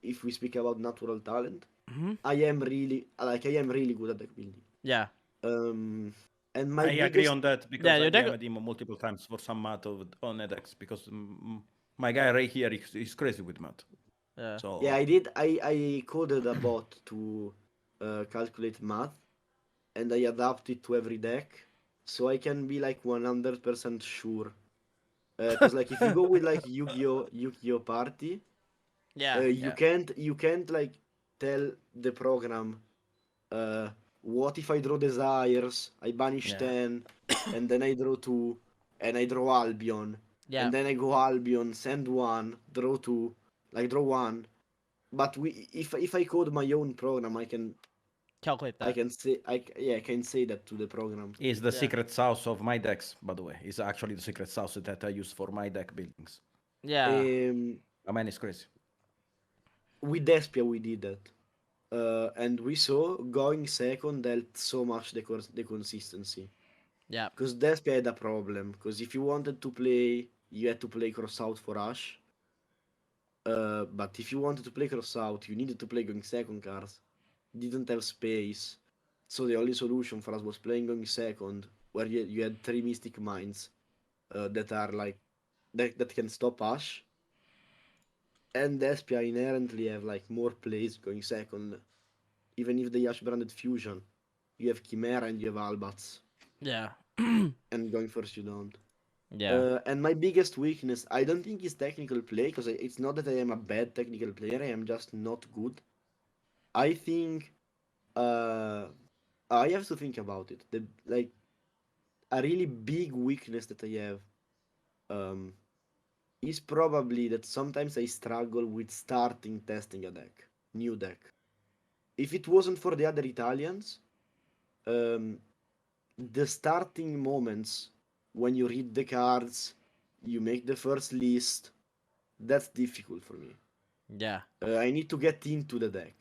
if we speak about natural talent, Mhm. I am really good at deck building. Yeah. Um, and I my agree biggest on that Yeah, because I your deck DM'd him multiple times for some math on edX because my guy right here is crazy with math. yeah. Yeah, So I did. I coded a bot to calculate math, and I adapt it to every deck, so I can be like 100% sure. Because like if you go with like Yu-Gi-Oh party, Yeah. you Yeah. can't like tell the program, uh, what if I draw desires, I banish yeah, 10, and then I draw 2, and I draw Albion, Yeah. and then I go Albion, send 1, draw 2, like draw 1. But if I code my own program, Calculate I that. can say I can say that to the program. is the Yeah. secret sauce of my decks, by the way. Is actually the secret sauce that I use for my deck buildings. Yeah. Um, I mean, it's crazy. with Despia we did that, and we saw going second helped so much the consistency. Yeah. Because Despia had a problem. Because if you wanted to play, you had to play cross out for Ash. But if you wanted to play cross out, you needed to play going second cards. Didn't have space. So the only solution for us was playing going second, where you had three Mystic Minds that are like that can stop Ash. And Despia inherently have like more plays going second. even if they Yash branded Fusion, you have Chimera and you have Albats, Yeah. and going first you don't. Yeah. And my biggest weakness, I don't think is technical play, because it's not that I am a bad technical player, I am just not good. I think I have to think about it. Like a really big weakness that I have um, is probably that sometimes I struggle with starting testing a new deck. If it wasn't for the other Italians, um, the starting moments when you read the cards, you make the first list, that's difficult for me. Yeah. I need to get into the deck.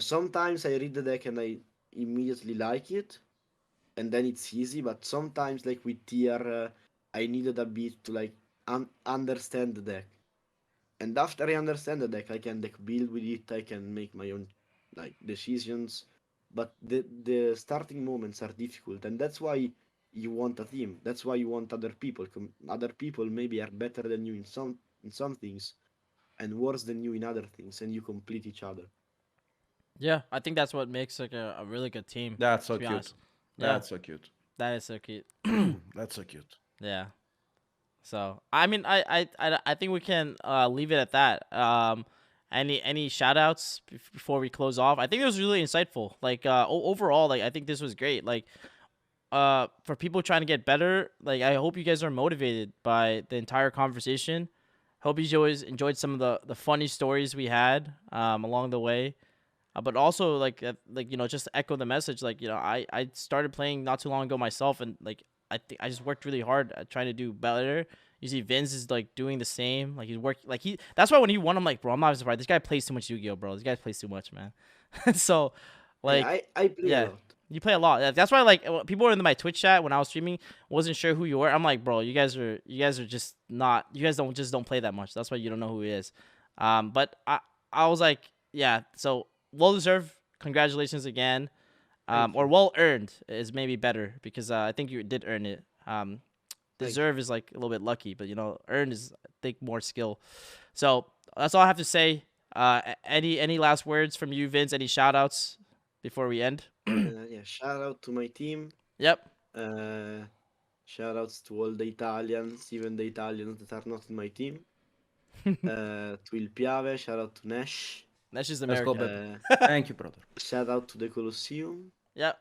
Sometimes I read the deck and I immediately like it, and then it's easy. But sometimes, like with tier, I needed a bit to like understand the deck. And after I understand the deck, I can deck build with it. I can make my own like decisions. But the starting moments are difficult, and that's why you want a team. That's why you want other people. Other people maybe are better than you in some things, and worse than you in other things, and you complete each other. Yeah. I think that's what makes like a really good team. That's so To be cute. honest. Yeah. That's so cute. That is so cute. That's so cute. Yeah. So I mean, I think we can leave it at that. Any shout outs before we close off? I think it was really insightful. Like overall, like I think this was great. Like for people trying to get better, like I hope you guys are motivated by the entire conversation. Hope you always enjoyed some of the funny stories we had along the way. But also like just to echo the message, like I started playing not too long ago myself, and like I think I just worked really hard at trying to do better. You see Vince is like doing the same, like he's working like he that's why when he won, I'm like, bro, I'm not surprised. This guy plays too much Yu-Gi-Oh, bro. This guy plays too much, man. So Yeah, like I play a yeah, lot. you play a lot. That's why like people were in my Twitch chat when I was streaming, wasn't sure who you were. I'm like, bro, you guys are just not, you guys don't play that much. That's why you don't know who he is. But I was like, yeah, so well deserved. Congratulations again. Thank Or you. well earned is maybe better because I think you did earn it. Thank Deserve is like a little bit lucky, but earned is I think more skill. So that's all I have to say. Any last words from you, Vince? Any shout outs before we end? Yeah, shout out to my team. Yep. Uh, Shout outs to all the Italians, even the Italians that are not in my team. To Il Piave, shout out to Nash. That's just Let's go, America. baby. Thank you, brother. Shout out to the Colosseum. Yep.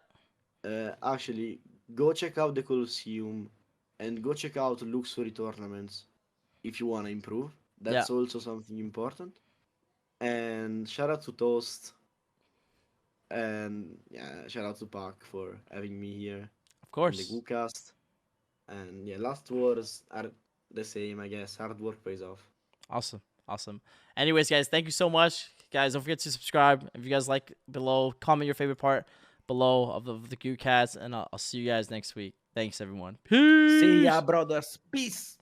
Actually, go check out the Colosseum and go check out luxury tournaments if you want to improve. Yeah. That's also something important. And shout out to Toast. And yeah, shout out to Pac for having me here Of in the course. Guucast. And yeah, last words are the same, I guess. Hard work pays off. Awesome. Awesome. Anyways, guys, thank you so much. Guys, don't forget to subscribe. If you guys like below, comment your favorite part below of the Guucast, and I'll see you guys next week. Thanks, everyone. Peace. See ya, brothers. Peace.